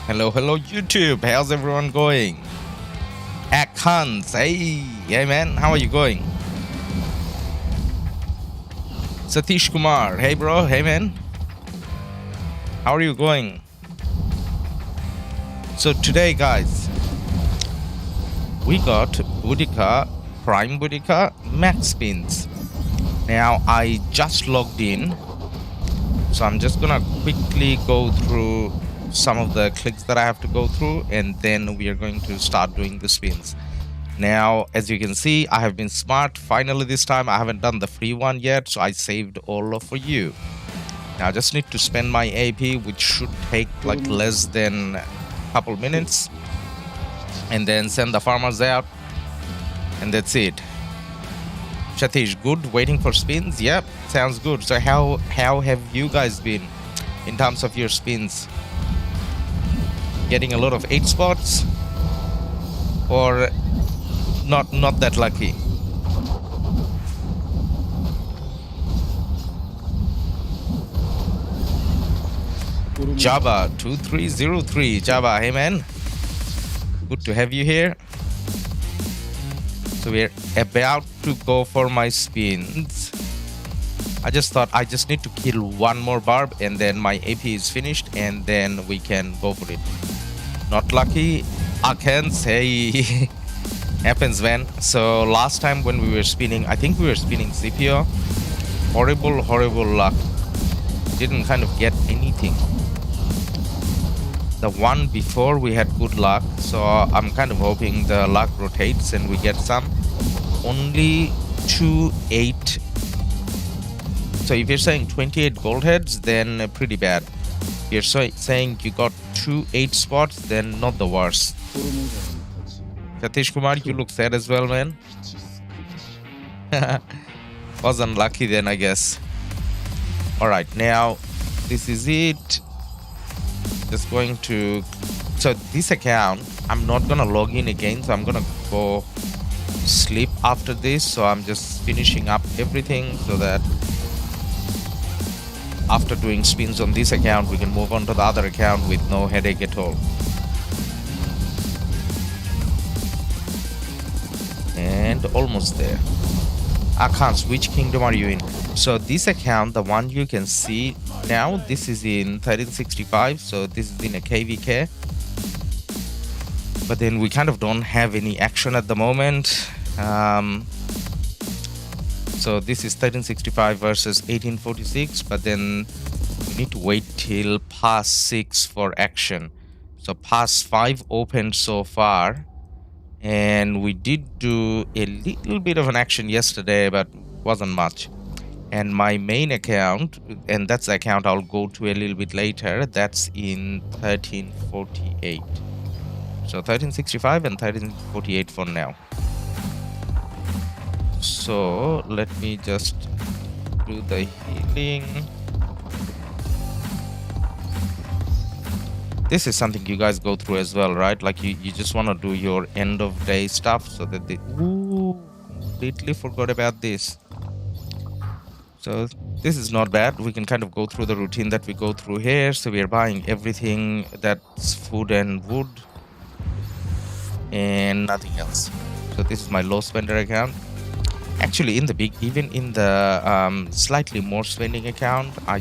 Hello YouTube, how's everyone going? Hans, hey man, how are you going? Satish Kumar, hey bro, hey man, how are you going? So today guys, we got Boudica, Prime Boudica, max spins. Now I just logged in, so I'm just gonna quickly go through some of the clicks that I have to go through, and then we are going to start doing the spins. Now as you can see, I have been smart finally this time. I haven't done the free one yet, so I saved all for you. Now I just need to spend my AP, which should take like less than a couple minutes, and then send the farmers out, and that's it. Satish, good, waiting for spins. Yep, sounds good. So how have you guys been in terms of your spins? Getting a lot of 8 spots, or not that lucky? Java 2303, Java, hey man, good to have you here. So we're about to go for my spins. I just thought I just need to kill one more barb, and then my AP is finished, and then we can go for it. Not lucky. Akens, hey. Happens, man. So last time when we were spinning, I think we were spinning CPO. Horrible luck. Didn't kind of get anything. The one before we had good luck, so I'm kind of hoping the luck rotates and we get some. Only 2 8. So if you're saying 28 gold heads, then pretty bad. If you're saying you got 2 8 spots, then not the worst. Satish Kumar, you look sad as well, man. Was unlucky then, I guess. Alright, now this is it. Just going to... So this account, I'm not gonna log in again, so I'm gonna go sleep after this. So I'm just finishing up everything so that after doing spins on this account, we can move on to the other account with no headache at all. And almost there. Akans, which kingdom are you in? So this account, the one you can see now, this is in 1365, so this is in a KvK. But then we kind of don't have any action at the moment. So this is 1365 versus 1846, but then we need to wait till past 6 for action. So past 5 opened so far, and we did do a little bit of an action yesterday, but wasn't much. And my main account, and that's the account I'll go to a little bit later, that's in 1348. So 1365 and 1348 for now. So let me just do the healing. This is something you guys go through as well, right? Like you just want to do your end of day stuff so that they... Ooh, completely forgot about this. So this is not bad. We can kind of go through the routine that we go through here. So we are buying everything that's food and wood and nothing else. So this is my low spender account. Actually, in the even in the slightly more spending account, I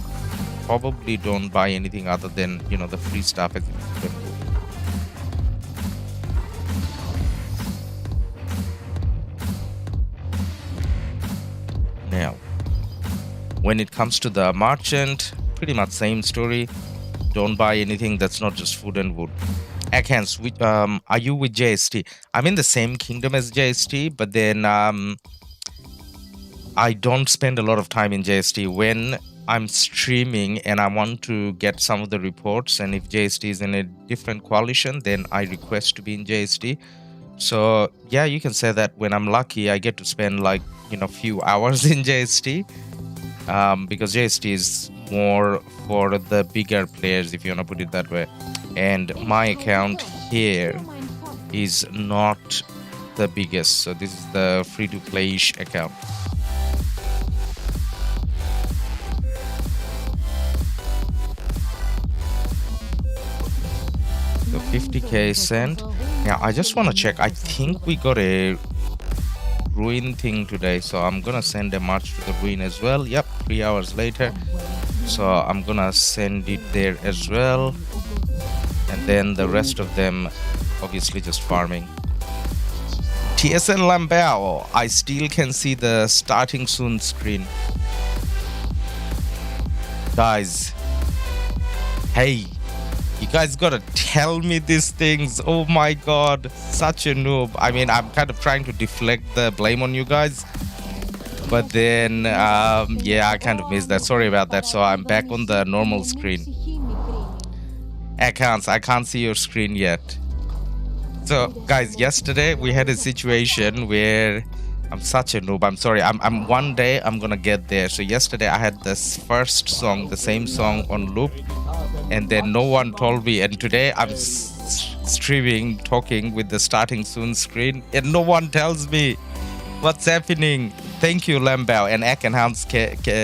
probably don't buy anything other than, you know, the free stuff. Now, when it comes to the merchant, pretty much same story. don't buy anything that's not just food and wood. Ackhans, are you with JST? I'm in the same kingdom as JST, but then I don't spend a lot of time in JST. When I'm streaming and I want to get some of the reports, and if JST is in a different coalition, then I request to be in JST. So yeah, you can say that when I'm lucky, I get to spend like, you know, few hours in JST, because JST is more for the bigger players, if you want to put it that way. And my account here is not the biggest, so this is the free-to-play-ish account. So 50k sent. Now I just want to check. I think we got a ruin thing today, so I'm gonna send a march to the ruin as well. Yep, 3 hours later, so I'm gonna send it there as well, and then the rest of them obviously just farming. TSN Lambao, I still can see the starting soon screen. Guys, hey, you guys gotta tell me these things. Oh my god, such a noob. I mean, I'm kind of trying to deflect the blame on you guys, but then yeah, I kind of missed that. Sorry about that. So I'm back on the normal screen. I can't see your screen yet. So guys, yesterday we had a situation where I'm such a noob. I'm sorry. I'm one day I'm gonna get there. So yesterday I had this first song, the same song on loop, and then no one told me. And today I'm streaming, talking with the starting soon screen, and no one tells me what's happening. Thank you, Lambao and Ek and Hans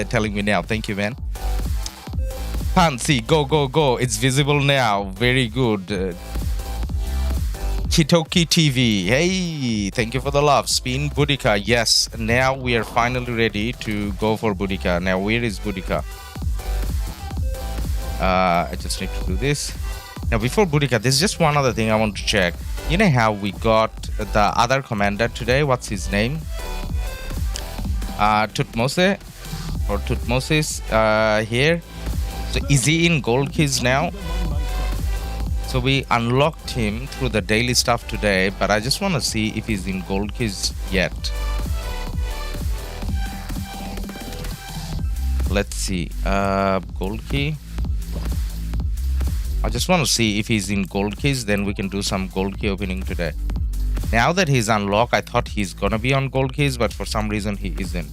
telling me now. Thank you, man. Hansi, go. It's visible now. Very good. Kitoki TV, hey, thank you for the love. Spin Boudica, yes. Now we are finally ready to go for Boudica. Now where is Boudica? I just need to do this. Now before Boudica, there's just one other thing I want to check. You know how we got the other commander today? What's his name? Tutmose or Tutmosis here. So is he in gold keys now? So we unlocked him through the daily stuff today, but I just want to see if he's in gold keys yet. Let's see. Gold key. I just want to see if he's in gold keys, then we can do some gold key opening today. Now that he's unlocked, I thought he's gonna be on gold keys, but for some reason he isn't.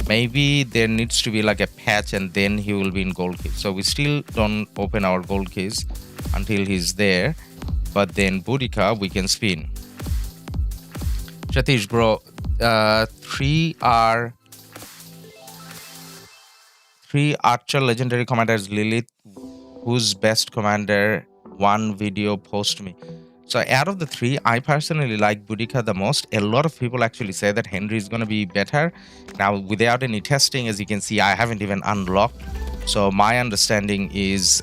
Maybe there needs to be like a patch and then he will be in gold keys. So we still don't open our gold keys until he's there, but then Boudica we can spin. Satish bro, three archer legendary commanders Lilith, whose best commander, one video post me. So out of the three, I personally like Boudica the most. A lot of people actually say that Henry is going to be better. Now without any testing, as you can see, I haven't even unlocked. So my understanding is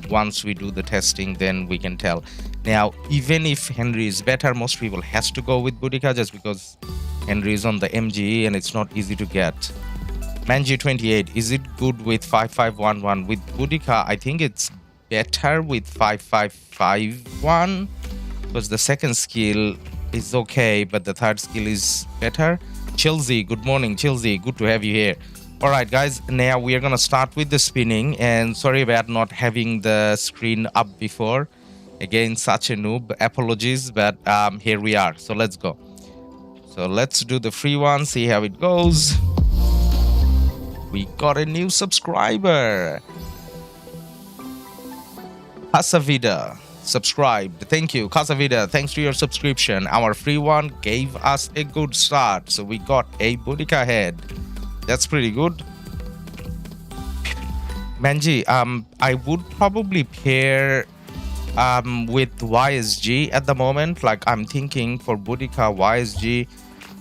once we do the testing, then we can tell. Now, even if Henry is better, most people has to go with Boudica just because Henry is on the MGE and it's not easy to get. Manji28, is it good with 5511? With Boudica, I think it's better with 5551 because the second skill is okay, but the third skill is better. Chilsey, good morning, Chilsey. Good to have you here. Alright guys, now we are gonna start with the spinning, and sorry about not having the screen up before. Again, such a noob, apologies, but here we are. So let's go. So let's do the free one, see how it goes. We got a new subscriber. Casavida subscribed. Thank you, Casavida. Thanks to your subscription, our free one gave us a good start. So we got a Boudica head. That's pretty good. Manji, I would probably pair with YSG at the moment. Like I'm thinking for Boudica, YSG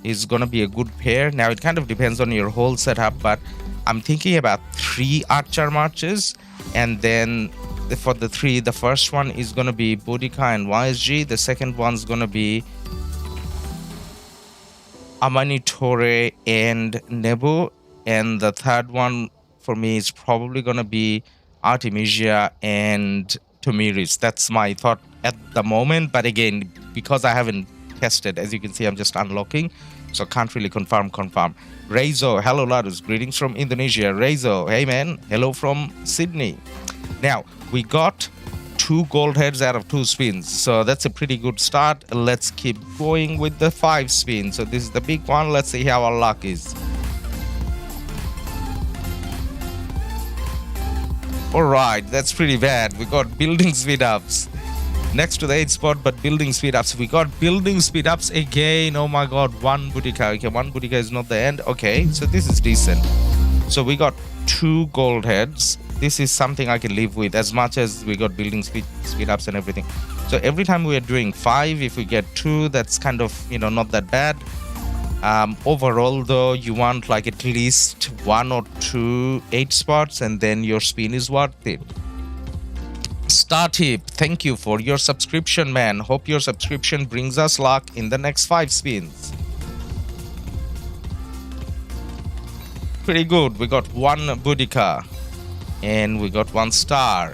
is gonna be a good pair. Now it kind of depends on your whole setup, but I'm thinking about 3 archer marches, and then for the 3, the first one is gonna be Boudica and YSG. The second one's gonna be Amanitore and Nebu, and the third one for me is probably gonna be Artemisia, and Tomiris. That's my thought at the moment. But again, because I haven't tested, as you can see, I'm just unlocking, so can't really confirm. Rezo, hello Ladus, greetings from Indonesia. Rezo, hey man, hello from Sydney. Now we got 2 gold heads out of 2 spins, so that's a pretty good start. Let's keep going with the 5 spins. So this is the big one. Let's see how our luck is. All right, that's pretty bad. We got building speed ups next to the 8 spot, but building speed ups. We got building speed ups again. Oh my god, 1 Boudica. Okay, 1 Boudica is not the end. Okay, so this is decent. So we got 2 gold heads. This is something I can live with, as much as we got building speed ups and everything. So every time we are doing 5, if we get 2, that's kind of, you know, not that bad. Overall though, you want like at least 1 or 2 8 spots, and then your spin is worth it. Star Tip, thank you for your subscription, man. Hope your subscription brings us luck in the next 5 spins. Pretty good. We got 1 Boudica, and we got 1 star.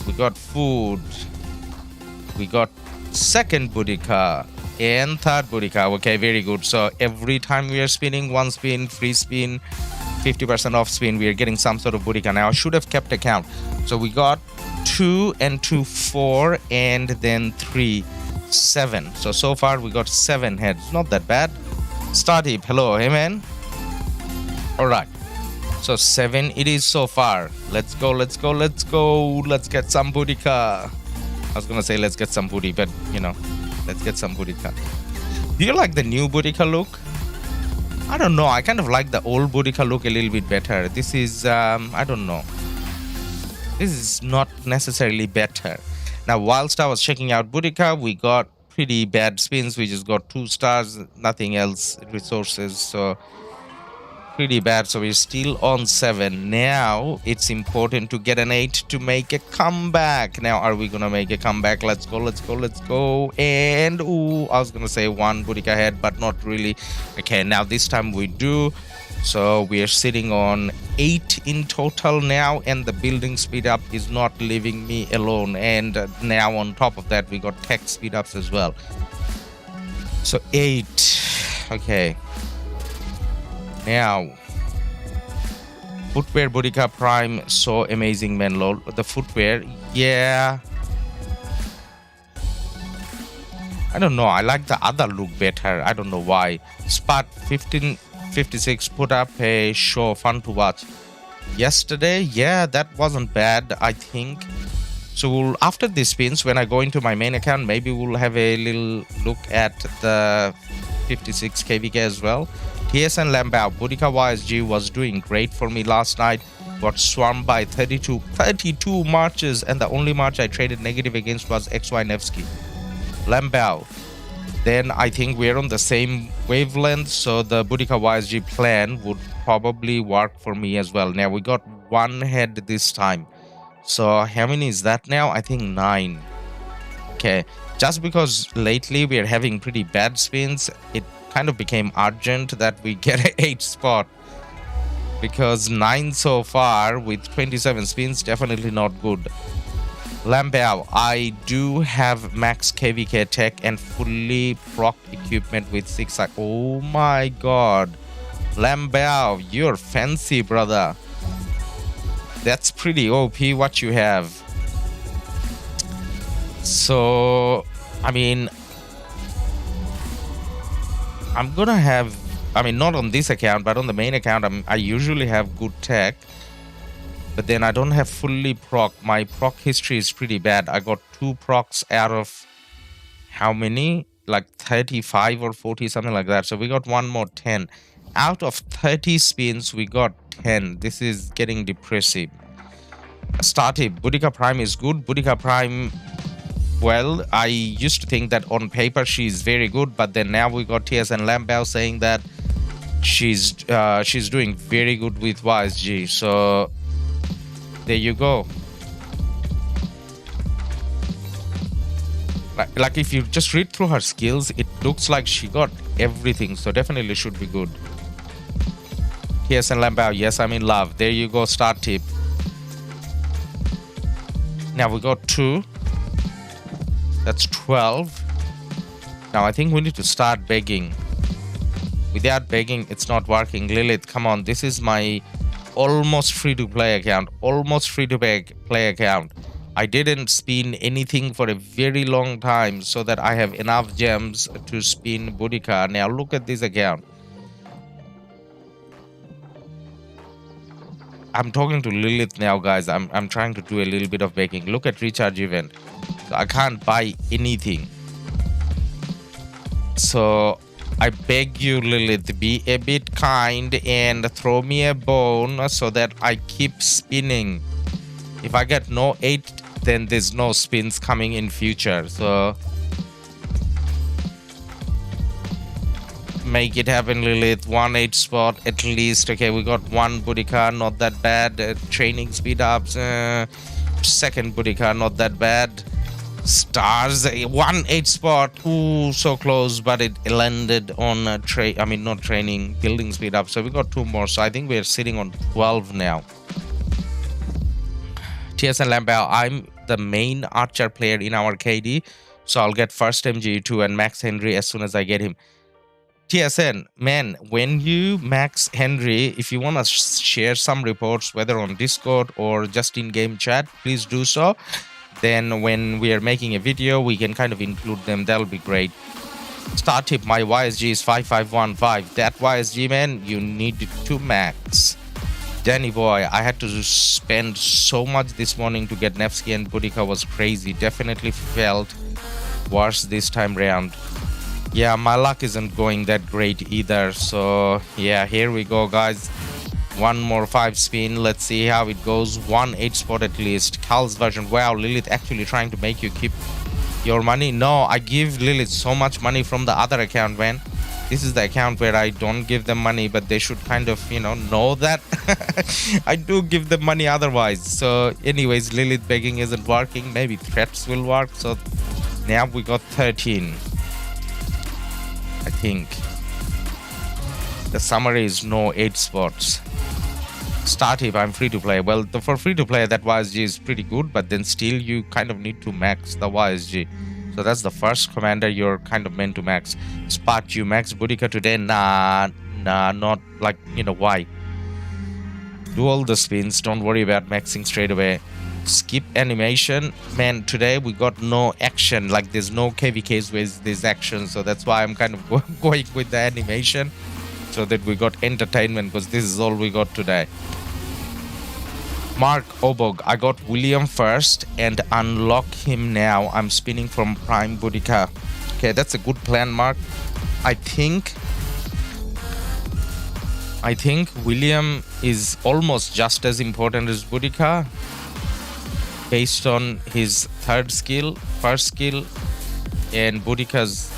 We got food. We got 2nd Boudica and 3rd Boudica. Okay, very good. So every time we are spinning, 1 spin, free spin, 50% off spin, we are getting some sort of Boudica. Now I should have kept account. So we got 2 and 2 4, and then 3 7. So far we got 7 heads. Not that bad. Star Tip, hello, hey man. All right, so 7 it is so far. Let's go. Let's get some Boudica. I was gonna say let's get some booty, but you know, let's get some Boudica. Do you like the new Boudica look? I don't know. I kind of like the old Boudica look a little bit better. This is I don't know. This is not necessarily better. Now, whilst I was checking out Boudica, we got pretty bad spins. We just got 2 stars, nothing else, resources. So pretty bad. So we're still on 7. Now it's important to get an 8 to make a comeback. Now are we gonna make a comeback? Let's go. And ooh, I was gonna say 1 Boudica head, but not really. Okay, now this time we do. So we are sitting on 8 in total now, and the building speed up is not leaving me alone. And now on top of that, we got tech speed ups as well. So 8. Okay. Now, footwear Boudica Prime, so amazing, man. Lol. The footwear, yeah. I don't know. I like the other look better. I don't know why. Spot 1556 put up a show, fun to watch. Yesterday, yeah, that wasn't bad, I think. So after these spins, when I go into my main account, maybe we'll have a little look at the 56 KvK as well. TSN Lambao, Boudica YSG was doing great for me last night. Got swarmed by 32 marches, and the only march I traded negative against was XY Nevsky. Lambao. Then I think we're on the same wavelength, so the Boudica YSG plan would probably work for me as well. Now we got 1 head this time. So how many is that now? I think 9. Okay, just because lately we are having pretty bad spins, it kind of became urgent that we get an 8 spot, because 9 so far with 27 spins, definitely not good. Lambao, I do have max KvK tech and fully proc equipment with 6. Oh my god, Lambao, you're fancy, brother. That's pretty OP what you have. So I mean, I'm gonna have, I mean, not on this account, but on the main account, I usually have good tech, but then I don't have fully proc. My proc history is pretty bad. I got 2 procs out of how many? Like 35 or 40, something like that. So we got 1 more 10. Out of 30 spins, we got 10. This is getting depressive. Star Tip, Boudica Prime is good. Boudica Prime, well, I used to think that on paper she's very good, but then now we got TSN Lambao saying that she's doing very good with YSG. So there you go. Like if you just read through her skills, it looks like she got everything. So definitely should be good. TSN Lambao, yes, I'm in love. There you go, Star Tip. Now we got 2. That's 12. Now I think we need to start begging. Without begging, it's not working. Lilith, come on. This is my almost free-to-play account. Almost free-to-play account. I didn't spin anything for a very long time so that I have enough gems to spin Boudica. Now look at this account. I'm talking to Lilith now, guys. I'm trying to do a little bit of begging. Look at recharge event. So I can't buy anything. So I beg you, Lilith, be a bit kind and throw me a bone so that I keep spinning. If I get no 8, then there's no spins coming in future. So make it happen, Lilith. 1 8 spot at least. Okay, we got 1 Boudica, not that bad. Training speed ups. Second Boudica, not that bad. Stars, 1 8 spot. Ooh, so close, but it landed on not training, building speed up. So we got 2 more. So I think we're sitting on 12 now. TSN Lambao, I'm the main archer player in our KD, so I'll get first MG2 and Max Henry as soon as I get him. TSN, man, when you Max Henry, if you want to share some reports, whether on Discord or just in game chat, please do so. Then when we are making a video, we can kind of include them. That'll be great. Start tip, my YSG is 5515. That YSG, man, you need to max. Danny boy, I had to spend so much this morning to get Nevsky and Boudica. Was crazy. Definitely felt worse this time round. Yeah, my luck isn't going that great either. So yeah, here we go, guys. 1 more 5 spin. Let's see how it goes. 1 8 spot at least. Cal's version. Wow, Lilith actually trying to make you keep your money. No, I give Lilith so much money from the other account, man. This is the account where I don't give them money, but they should kind of, know that. I do give them money otherwise. So anyways, Lilith begging isn't working. Maybe threats will work. So now we got 13. I think. The summary is no 8 spots. Start if I'm free to play. Well, for free to play, that YSG is pretty good, but then still you kind of need to max the YSG. So that's the first commander you're kind of meant to max. Spot, you max Boudica today? Nah, not like, why? Do all the spins. Don't worry about maxing straight away. Skip animation. Man, today we got no action. Like there's no KvKs with this action. So that's why I'm kind of going with the animation. So that we got entertainment, because this is all we got today. Mark Obog, I got William first and unlock him now. I'm spinning from Prime Boudica. Okay, that's a good plan, Mark. I think William is almost just as important as Boudica based on his first skill, and Boudica's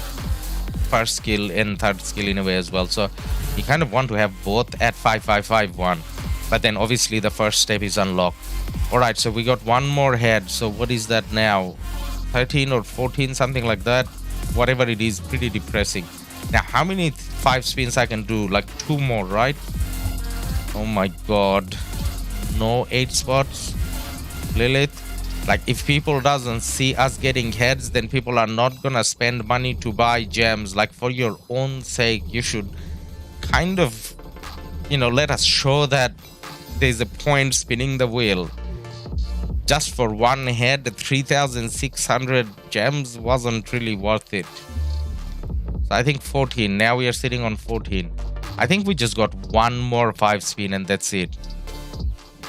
first skill and third skill in a way as well. So you kind of want to have both at 5551. But then obviously the first step is unlock. Alright, so we got 1 more head. So what is that now? 13 or 14, something like that. Whatever it is, pretty depressing. Now, how many 5 spins I can do? Like 2 more, right? Oh my god. No 8 spots. Lilith. Like, if people doesn't see us getting heads, then people are not gonna spend money to buy gems. Like, for your own sake, you should kind of, let us show that there's a point spinning the wheel. Just for 1 head, 3,600 gems wasn't really worth it. So I think 14. Now we are sitting on 14. I think we just got 1 more 5 spin and that's it.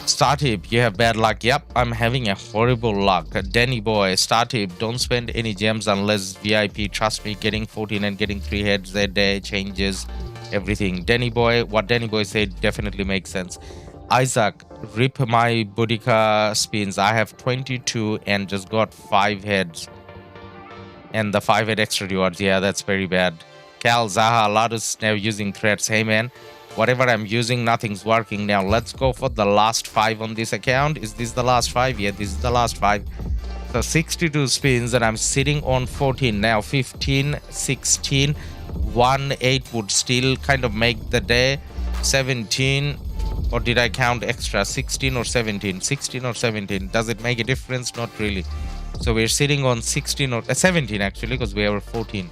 Start tip, you have bad luck. Yep, I'm having a horrible luck. Danny boy, start tip, don't spend any gems unless VIP. Trust me, getting 14 and getting 3 heads a day changes everything. Danny boy, what Danny boy said definitely makes sense. Isaac, rip my Boudica spins. I have 22 and just got 5 heads. And the 5 head extra rewards, yeah, that's very bad. Cal, Zaha, LADUS now using threats. Hey man, whatever I'm using, nothing's working now. Let's go for the last 5 on this account. Is this the last 5? Yeah, this is the last 5. So 62 spins and I'm sitting on 14 now. 15, 16, 1 8 would still kind of make the day. 17, Or did I count extra? 16 or 17? 16 or 17. Does it make a difference? Not really. So we're sitting on 16 or 17 actually, because we are 14.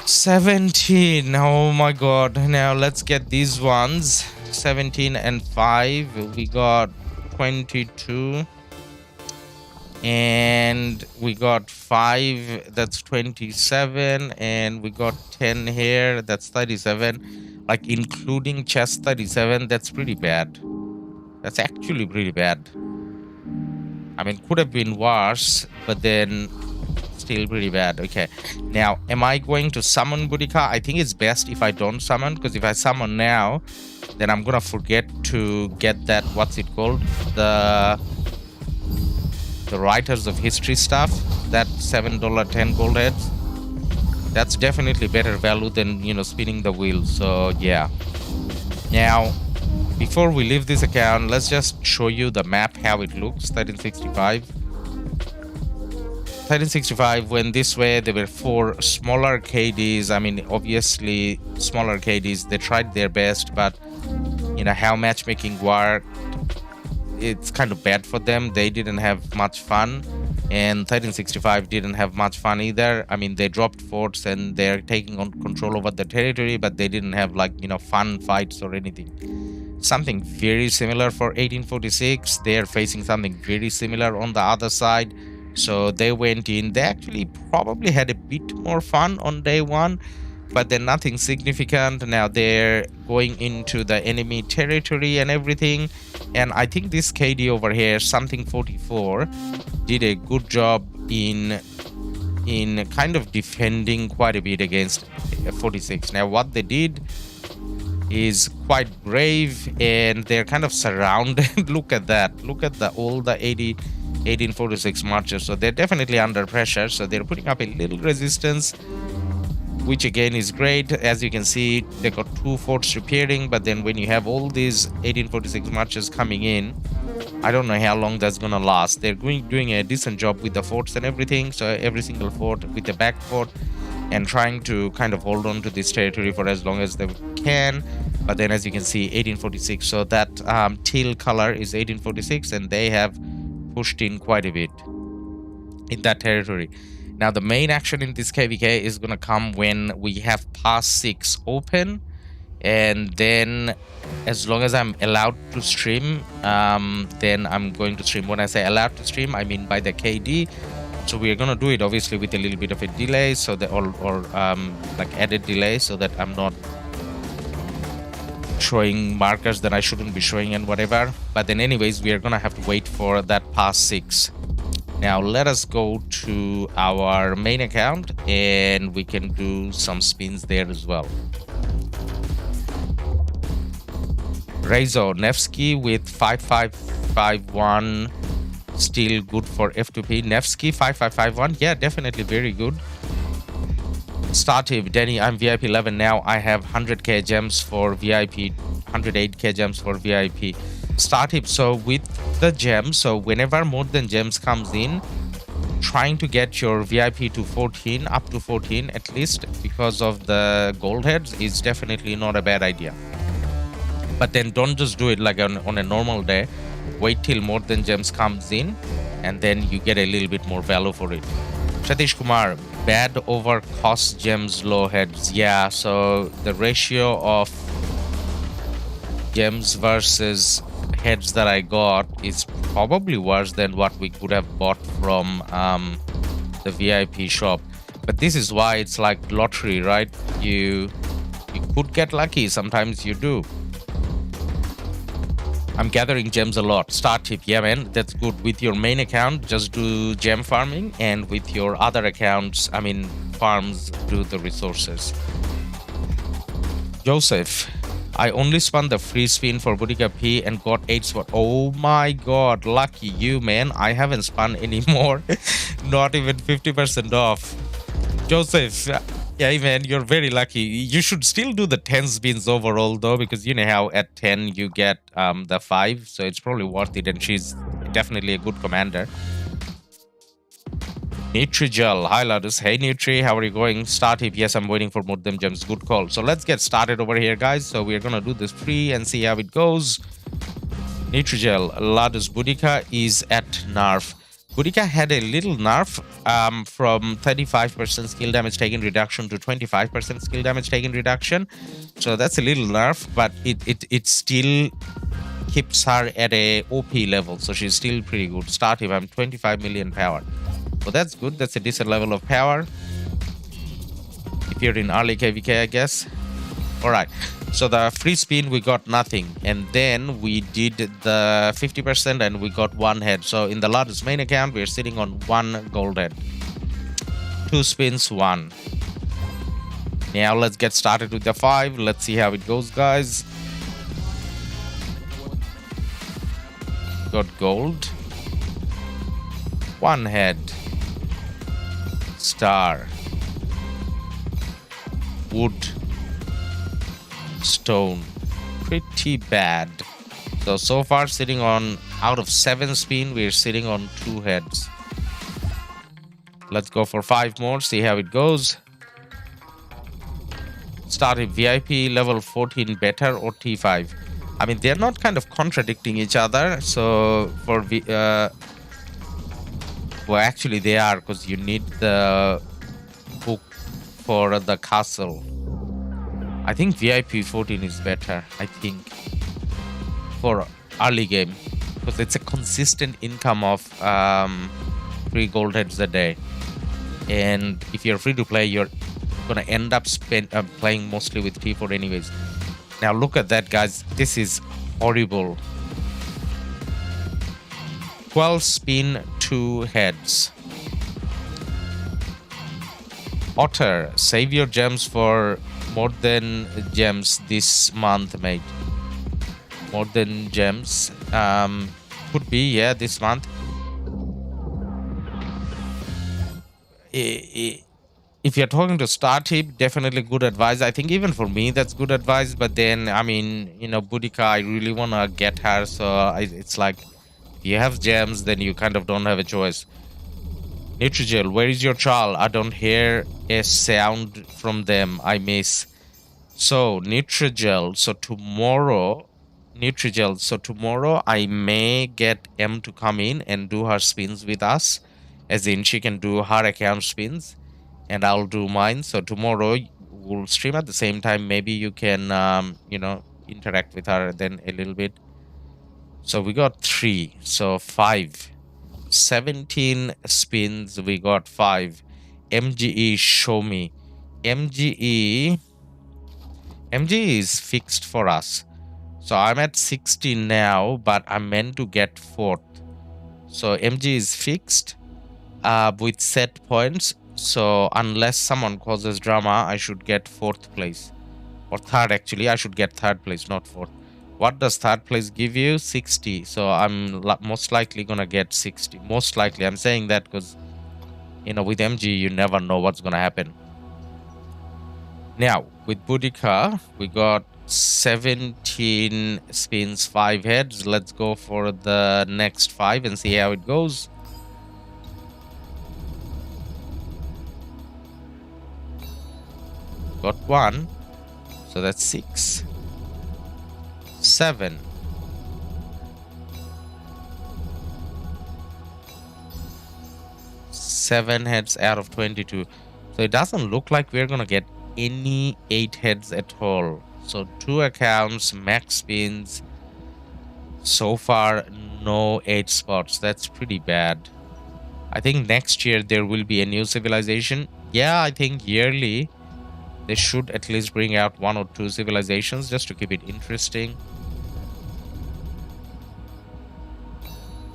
17. Oh my god. Now let's get these ones. 17 and 5. We got 22. And we got 5, that's 27, and we got 10 here, that's 37. Like including chest 37, that's pretty bad. That's actually pretty bad. I mean, could have been worse, but then still pretty bad. Okay, now am I going to summon Boudica? I think it's best if I don't summon, because if I summon now, then I'm gonna forget to get that, what's it called, the writers of history stuff, that $7 10 gold heads. That's definitely better value than, you know, spinning the wheel. So yeah, now before we leave this account, let's just show you the map, how it looks. 1365 went this way. There were 4 smaller KDs. I mean, obviously smaller KDs, they tried their best, but you know how matchmaking worked, it's kind of bad for them. They didn't have much fun, and 1365 didn't have much fun either. I mean, they dropped forts and they're taking on control over the territory, but they didn't have, like, you know, fun fights or anything. Something very similar for 1846. They're facing something very similar on the other side, so they went in. They actually probably had a bit more fun on day 1, but then nothing significant. Now they're going into the enemy territory and everything, and I think this KD over here, something 44, did a good job in kind of defending quite a bit against 46. Now what they did is quite brave, and they're kind of surrounded. Look at that, look at all the 1846 marchers. So they're definitely under pressure, so they're putting up a little resistance, which again is great. As you can see, they got 2 forts repairing, but then when you have all these 1846 marchers coming in, I don't know how long that's gonna last. They're doing a decent job with the forts and everything, so every single fort with the back fort, and trying to kind of hold on to this territory for as long as they can. But then as you can see, 1846, so that teal color is 1846, and they have pushed in quite a bit in that territory. Now the main action in this KvK is gonna come when we have pass 6 open, and then as long as I'm allowed to stream, then I'm going to stream. When I say allowed to stream, I mean by the KD. So we're gonna do it obviously with a little bit of a delay, so that or like added delay, so that I'm not showing markers that I shouldn't be showing and whatever. But then anyways, we are gonna have to wait for that pass 6. Now let us go to our main account, and we can do some spins there as well. Rezo Nevsky with 5551, still good for F2P. Nevsky 5551, yeah, definitely very good. Startip Denny, I'm VIP 11 now. I have 100k gems for VIP, 108k gems for VIP. Startip, so with the gems, so whenever more than gems comes in, trying to get your VIP to 14, up to 14 at least, because of the gold heads, is definitely not a bad idea. But then don't just do it like on a normal day. Wait till more than gems comes in, and then you get a little bit more value for it. Satish Kumar, bad over cost gems, low heads. Yeah, so the ratio of gems versus heads that I got is probably worse than what we could have bought from the VIP shop. But this is why it's like lottery, right? You could get lucky, sometimes you do. I'm gathering gems a lot. Start tip, yeah man, that's good. With your main account, just do gem farming, and with your other accounts, I mean farms, do the resources. Joseph, I only spun the free spin for Boudica P and got 8 spot. Oh my god, lucky you, man. I haven't spun anymore. Not even 50% off. Joseph, yeah, man, you're very lucky. You should still do the 10 spins overall, though, because you know how at 10 you get the 5, so it's probably worth it, and she's definitely a good commander. Nitrigel. Hi, Ladus. Hey, Nitri. How are you going? Start if. Yes, I'm waiting for more them gems. Good call. So let's get started over here, guys. So we're going to do this free and see how it goes. Nitrigel. Ladus Boudica is at nerf. Boudica had a little nerf from 35% skill damage taken reduction to 25% skill damage taken reduction. So that's a little nerf, but it still keeps her at a OP level. So she's still pretty good. Start if. I'm 25 million power. So that's good. That's a decent level of power. If you're in early KvK, I guess. Alright. So the free spin, we got nothing. And then we did the 50% and we got 1 head. So in the LADUS main account, we're sitting on 1 gold head. 2 spins, 1. Now let's get started with the 5. Let's see how it goes, guys. Got gold. 1 head. Star. Wood. Stone. Pretty bad. So far sitting on, out of 7 spin, we're sitting on 2 heads. Let's go for 5 more, see how it goes. Starting VIP level 14 better or T5. I mean, they're not kind of contradicting each other. So for well, actually they are, because you need the book for the castle. I think VIP 14 is better, I think, for early game, because it's a consistent income of 3 gold heads a day. And if you're free to play, you're gonna end up playing mostly with T4 anyways. Now look at that, guys. This is horrible. 12 spin, 2 heads. Otter, save your gems for more than gems this month, mate. More than gems. Could be, yeah, this month. If you're talking to start tip, definitely good advice. I think even for me, that's good advice. But then, I mean, you know, Boudica, I really want to get her. So it's like, if you have gems, then you kind of don't have a choice. Nitrigel, where is your child? I don't hear a sound from them. I miss. So, Nitrigel, so tomorrow, I may get M to come in and do her spins with us. As in, she can do her account spins and I'll do mine. So tomorrow we'll stream at the same time. Maybe you can, you know, interact with her then a little bit. So we got 3, so 5. 17 spins, we got 5. MGE, show me. MGE is fixed for us. So I'm at 60 now, but I'm meant to get 4th. So MG is fixed with set points. So unless someone causes drama, I should get 4th place. Or 3rd, actually. I should get 3rd place, not 4th. What does 3rd place give you? 60. So I'm most likely gonna get 60. Most likely. I'm saying that because, you know, with MG, you never know what's gonna happen. Now, with Boudica, we got 17 spins, 5 heads. Let's go for the next 5 and see how it goes. Got 1. So that's 6. 7. 7 heads out of 22. So it doesn't look like we're gonna get any 8 heads at all. So 2 accounts, max spins. So far, no 8 spots. That's pretty bad. I think next year there will be a new civilization. Yeah, I think yearly they should at least bring out 1 or 2 civilizations just to keep it interesting.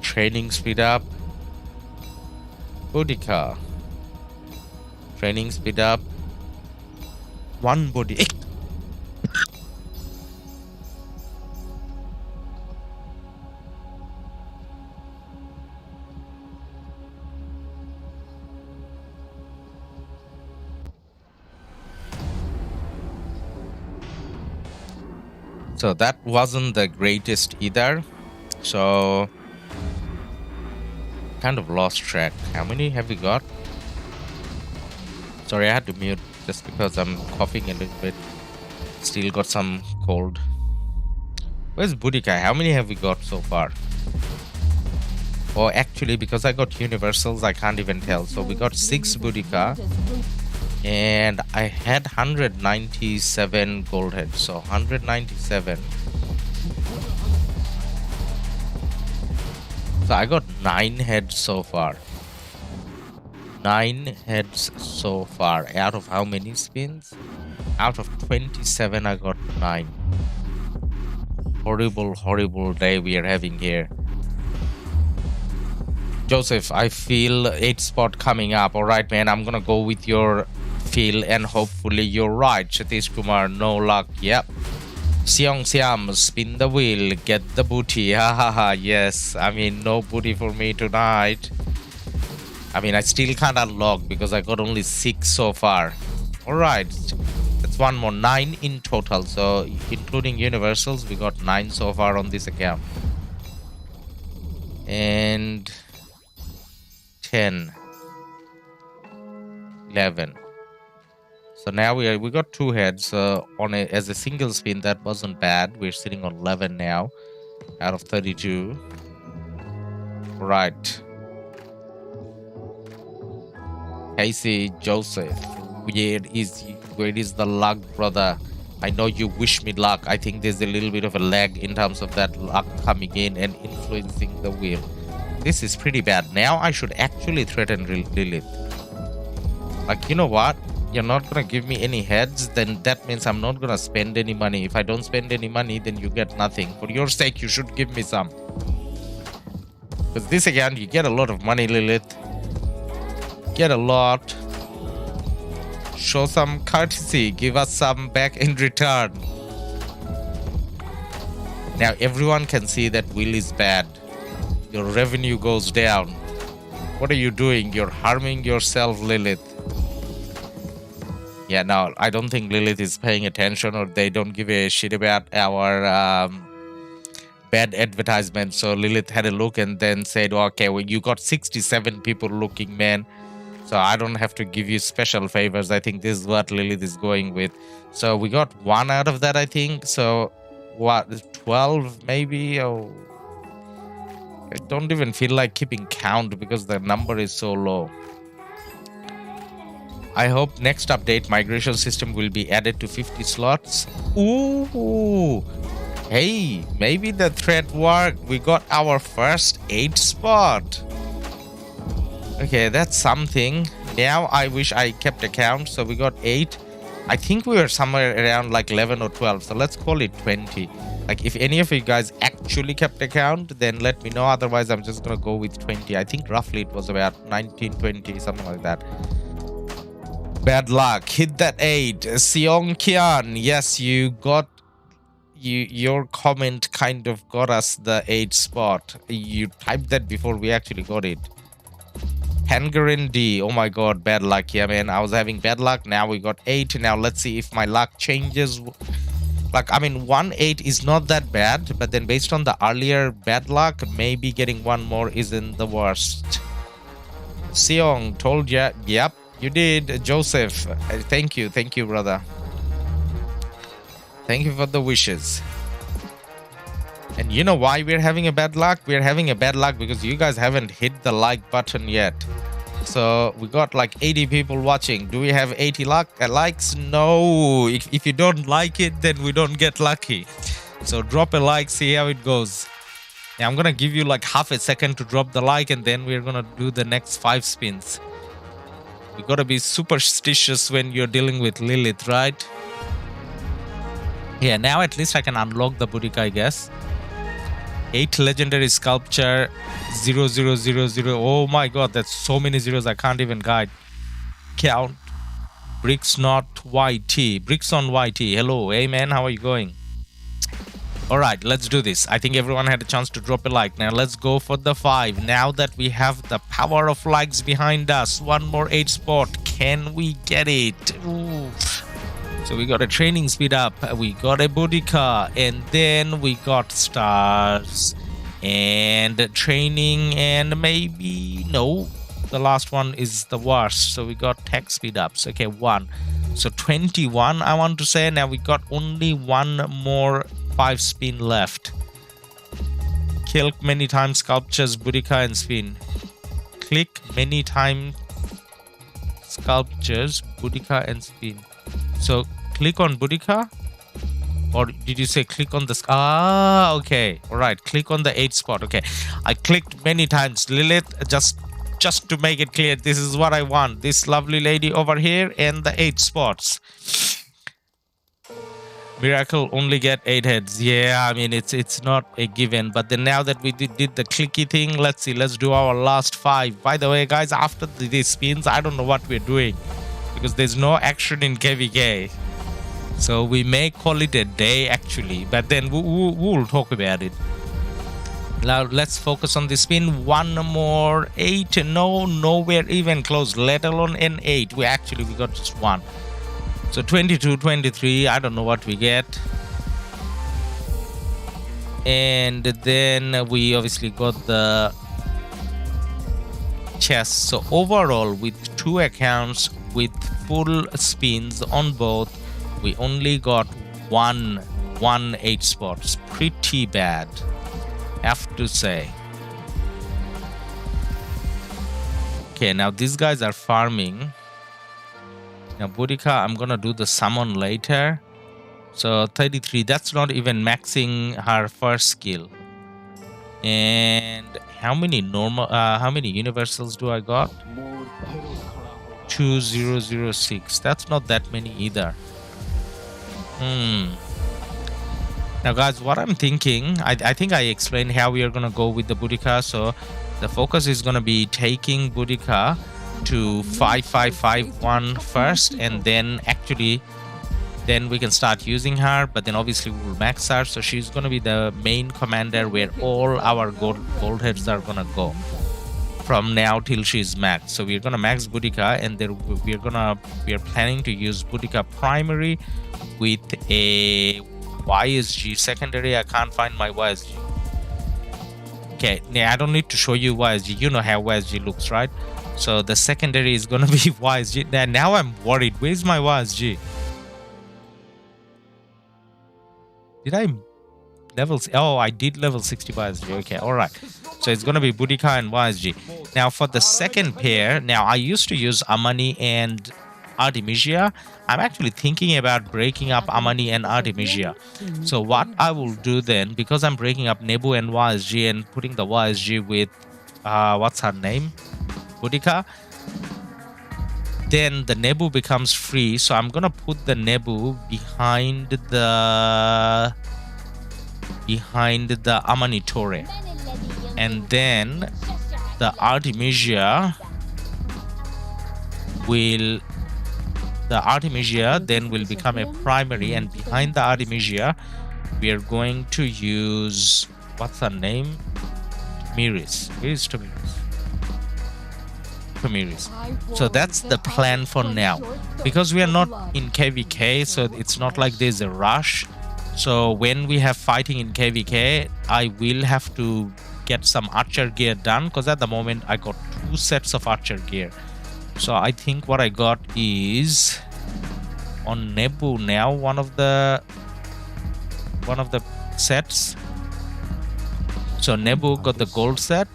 Training speed up. Boudica. Training speed up. 1 body. So that wasn't the greatest either. So Kind of lost track. How many have we got? Sorry, I had to mute just because I'm coughing a little bit. Still got some cold. Where's Boudica? How many have we got so far? Oh, actually, because I got universals, I can't even tell. So we got 6 Boudica. And I had 197 gold heads. So 197. So I got 9 heads so far. 9 heads so far. Out of how many spins? Out of 27, I got 9. Horrible, horrible day we are having here. Joseph, I feel 8 spot coming up. Alright, man, I'm gonna go with your feel and hopefully you're right. Satish Kumar, no luck. Yep. Seong Siam, spin the wheel, get the booty. Hahaha, yes. I mean, no booty for me tonight. I mean, I still can't unlock because I got only 6 so far. Alright, that's one more. 9 in total. So, including universals, we got 9 so far on this account. And 10, 11. So now we got 2 heads on as a single spin. That wasn't bad. We're sitting on 11 now out of 32. Right. Casey Joseph, where is the luck, brother? I know you wish me luck. I think there's a little bit of a lag in terms of that luck coming in and influencing the wheel. This is pretty bad. Now I should actually threaten Lilith. Like, you know what? You're not gonna give me any heads, then that means I'm not gonna spend any money. If I don't spend any money, then you get nothing. For your sake, you should give me some. Because this again, you get a lot of money, Lilith. Get a lot. Show some courtesy. Give us some back in return. Now everyone can see that wheel is bad. Your revenue goes down. What are you doing? You're harming yourself, Lilith. Yeah, no, I don't think Lilith is paying attention or they don't give a shit about our bad advertisement. So Lilith had a look and then said, okay, well, you got 67 people looking, man. So I don't have to give you special favors. I think this is what Lilith is going with. So we got 1 out of that, I think. So what, 12 maybe? Oh, I don't even feel like keeping count because the number is so low. I hope next update migration system will be added to 50 slots. Ooh, hey, maybe the threat worked. We got our first 8 spot. Okay, that's something. Now I wish I kept account. So we got 8. I think we were somewhere around like 11 or 12. So let's call it 20. Like if any of you guys actually kept account, then let me know. Otherwise, I'm just gonna go with 20. I think roughly it was about 19, 20, something like that. Bad luck. Hit that 8. Seong Kian. Yes, you got your comment kind of got us the 8 spot. You typed that before we actually got it. Hangarin D. Oh my god, bad luck. Yeah, man. I was having bad luck. Now we got 8. Now let's see if my luck changes. Like, I mean, 1-8 is not that bad, but then based on the earlier bad luck, maybe getting 1 more isn't the worst. Seong told ya. Yep. You did, Joseph. Thank you, brother. Thank you for the wishes. And you know why we're having a bad luck? We're having a bad luck because you guys haven't hit the like button yet. So we got like 80 people watching. Do we have 80 likes? No. If you don't like it, then we don't get lucky. So drop a like, see how it goes. Yeah, I'm gonna give you like half a second to drop the like, and then we're gonna do the next 5 spins. You gotta be superstitious when you're dealing with Lilith, right? Yeah, now at least I can unlock the Boudica, I guess. 8 legendary sculpture, 0000. Oh my god, that's so many zeros I can't even guide. Count. Bricks not YT. Bricks on YT. Hello, hey man, how are you going? Alright, let's do this. I think everyone had a chance to drop a like. Now let's go for the 5. Now that we have the power of likes behind us, 1 more 8 spot. Can we get it? Ooh. So we got a training speed up, we got a Boudica, and then we got stars. and training, and maybe no, the last one is the worst. So we got tech speed ups. Okay, 1. So 21, I want to say. Now we got only one more 5 spin left. Click many times sculptures, Boudica, and spin. Click many times sculptures, Boudica, and spin. So click on Boudica, or did you say click on the okay, all right, click on the 8 spot. Okay, I clicked many times. Lilith, just to make it clear, this is what I want, this lovely lady over here and the 8 spots. Miracle only get 8 heads. Yeah, I mean, it's not a given, but then now that we did the clicky thing, let's see, let's do our last 5. By the way, guys, after these spins, I don't know what we're doing because there's no action in KvK, so we may call it a day actually, but then we'll talk about it. Now let's focus on the spin. One more 8. No, nowhere even close, let alone an 8. We got just 1. So 22, 23, I don't know what we get. And then we obviously got the chest. So overall, with 2 accounts with full spins on both, we only got one 8 spots. Pretty bad, have to say. Okay, now these guys are farming. Now Boudica, I'm gonna do the summon later. So 33, that's not even maxing her first skill. And how many universals do I got? 2006. That's not that many either. Now guys, what I'm thinking, I think I explained how we are gonna go with the Boudica. So the focus is gonna be taking Boudica to 5551 first, and then then we can start using her, but then obviously we will max her. So she's gonna be the main commander where all our gold heads are gonna go from now till she's maxed. So we're gonna max Boudica, and then we are planning to use Boudica primary with a YSG secondary. I can't find my YSG. Okay, yeah, I don't need to show you YSG, you know how YSG looks, right? So the secondary is gonna be YSG. Now I'm worried. Where's my YSG? Did I level? Oh, I did level 60 YSG. Okay, all right. So it's gonna be Boudica and YSG. Now for the second pair, now I used to use Amani and Artemisia. I'm actually thinking about breaking up Amani and Artemisia. So what I will do then, because I'm breaking up Nebu and YSG and putting the YSG with what's her name? Boudica, then the Nebu becomes free. So I'm gonna put the Nebu behind the Amani Torre, and then the Artemisia then will become a primary, and behind the Artemisia we are going to use, what's her name? Tamiris. Where is Tamiris? So that's the plan for now, because we are not in KvK, so it's not like there's a rush. So when we have fighting in KvK, I will have to get some archer gear done, because at the moment I got 2 sets of archer gear. So I think what I got is on Nebu now, one of the sets. So Nebu got the gold set,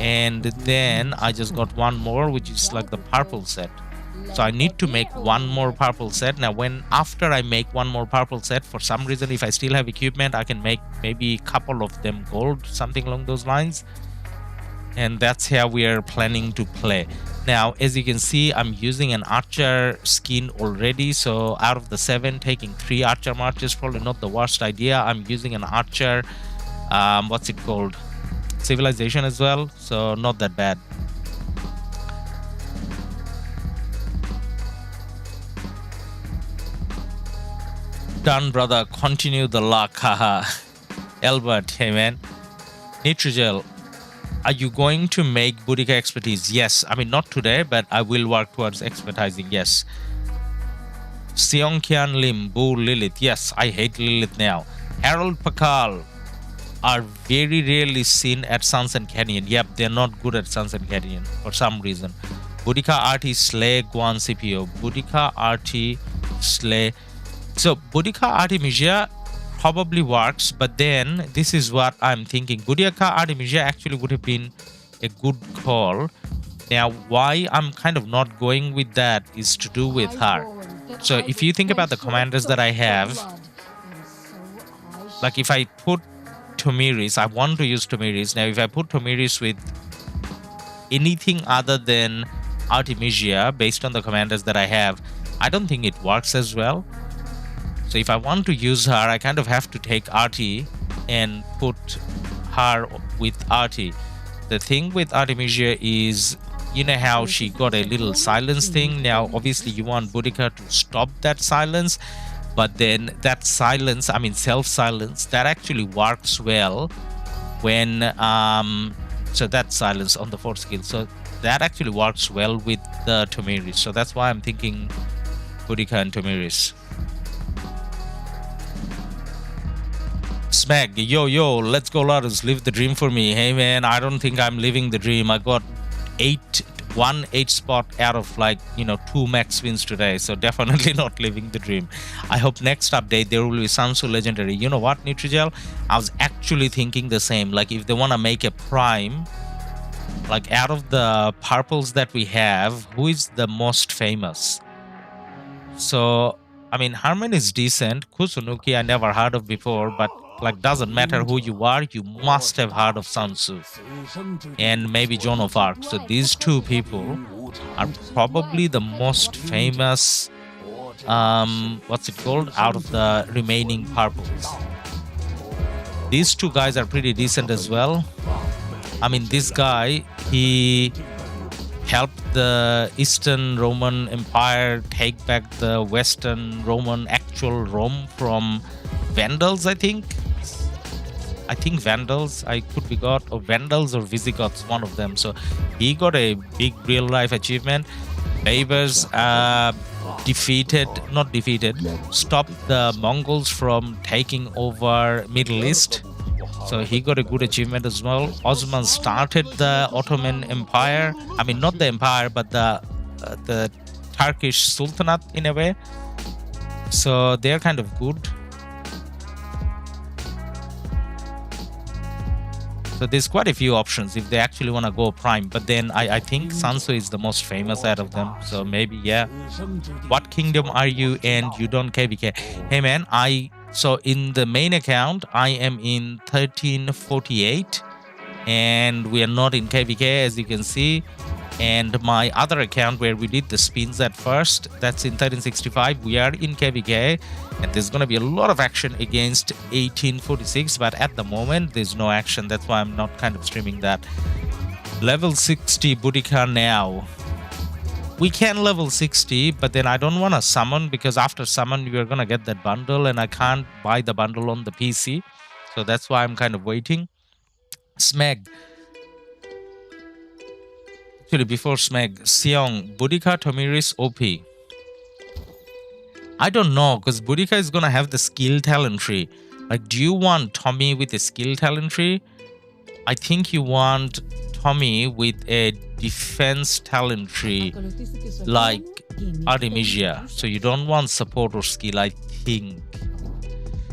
and then I just got one more, which is like the purple set. So I need to make one more purple set. Now after I make one more purple set, for some reason, if I still have equipment, I can make maybe a couple of them gold, something along those lines. And that's how we are planning to play. Now as you can see, I'm using an archer skin already. So out of the 7, taking 3 archer marches, probably not the worst idea. I'm using an archer what's it called, civilization as well, so not that bad. Done, brother. Continue the luck. Haha. Albert, hey man. Nitrogel, are you going to make Boudica expertise? Yes. I mean, not today, but I will work towards expertising. Yes. Seongkian Lim, Boo Lilith. Yes, I hate Lilith now. Harold Pakal, are very rarely seen at Sunset Canyon. Yep, they're not good at Sunset Canyon for some reason. Boudica RT Slay Guan CPO. Boudica RT Slay. So Boudica Artemisia probably works, but then this is what I'm thinking. Boudica Artemisia actually would have been a good call. Now, why I'm kind of not going with that is to do with her. So if you think about the commanders that I have, like if I put Tomiris, I want to use Tomiris. Now, if I put Tomiris with anything other than Artemisia, based on the commanders that I have, I don't think it works as well. So if I want to use her, I kind of have to take RT and put her with RT. The thing with Artemisia is, you know how she got a little silence thing. Now, obviously, you want Boudica to stop that silence, but then that silence, I mean self-silence, that actually works well when so that silence on the 4th skill. So that actually works well with the Tomiris. So that's why I'm thinking Boudica and Tomiris. Smeg, yo, let's go Ladus, live the dream for me. Hey man, I don't think I'm living the dream. I got 8 spot out of like, you know, 2 max wins today, so definitely not living the dream. I hope next update there will be Sansu legendary. You know what, Nutrigel, I was actually thinking the same. Like if they want to make a prime, like out of the purples that we have, who is the most famous? So I mean, Harman is decent. Kusunuki I never heard of before, but like doesn't matter who you are, you must have heard of Sansu and maybe Joan of Arc. So these 2 people are probably the most famous what's it called, out of the remaining purples. These 2 guys are pretty decent as well. I mean, this guy, he helped the Eastern Roman Empire take back the Western Roman actual Rome from Vandals, I think Vandals, I could be got, or Vandals or Visigoths, one of them. So he got a big real life achievement. Babers stopped the Mongols from taking over Middle East. So he got a good achievement as well. Osman started the Ottoman Empire. I mean, not the empire, but the Turkish Sultanate in a way. So they're kind of good. So there's quite a few options if they actually want to go prime. But then I think Sansu is the most famous out of them. So maybe, yeah. What kingdom are you and you don't KvK? Hey man, so in the main account, I am in 1348 and we are not in KvK, as you can see. And my other account where we did the spins at first, that's in 1365. We are in KvK and there's going to be a lot of action against 1846. But at the moment, there's no action. That's why I'm not kind of streaming that. Level 60 Boudica now. We can level 60, but then I don't want to summon because after summon, we're going to get that bundle and I can't buy the bundle on the PC. So that's why I'm kind of waiting. Smeg. Actually, before Smeg, Seong, Boudica, Tomiris, OP. I don't know, because Boudica is going to have the skill talent tree. Like, do you want Tommy with a skill talent tree? I think you want Tommy with a defense talent tree, like Artemisia. So you don't want support or skill, I think.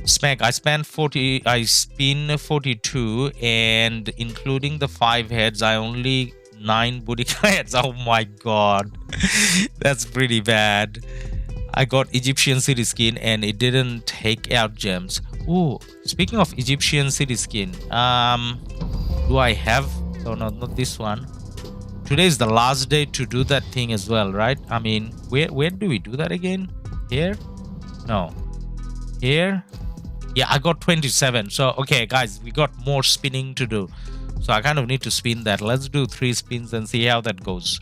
Smeg, I spin 42, and including the 5 heads, I only 9 Boudica heads. Oh my god. That's pretty bad. I got Egyptian city skin and it didn't take out gems. Ooh, speaking of Egyptian city skin, do I have... Oh no, not this one. Today is the last day to do that thing as well, right? I mean, where do we do that again? Here? No. Here? Yeah, I got 27. So, okay, guys, we got more spinning to do. So I kind of need to spin that. Let's do 3 spins and see how that goes.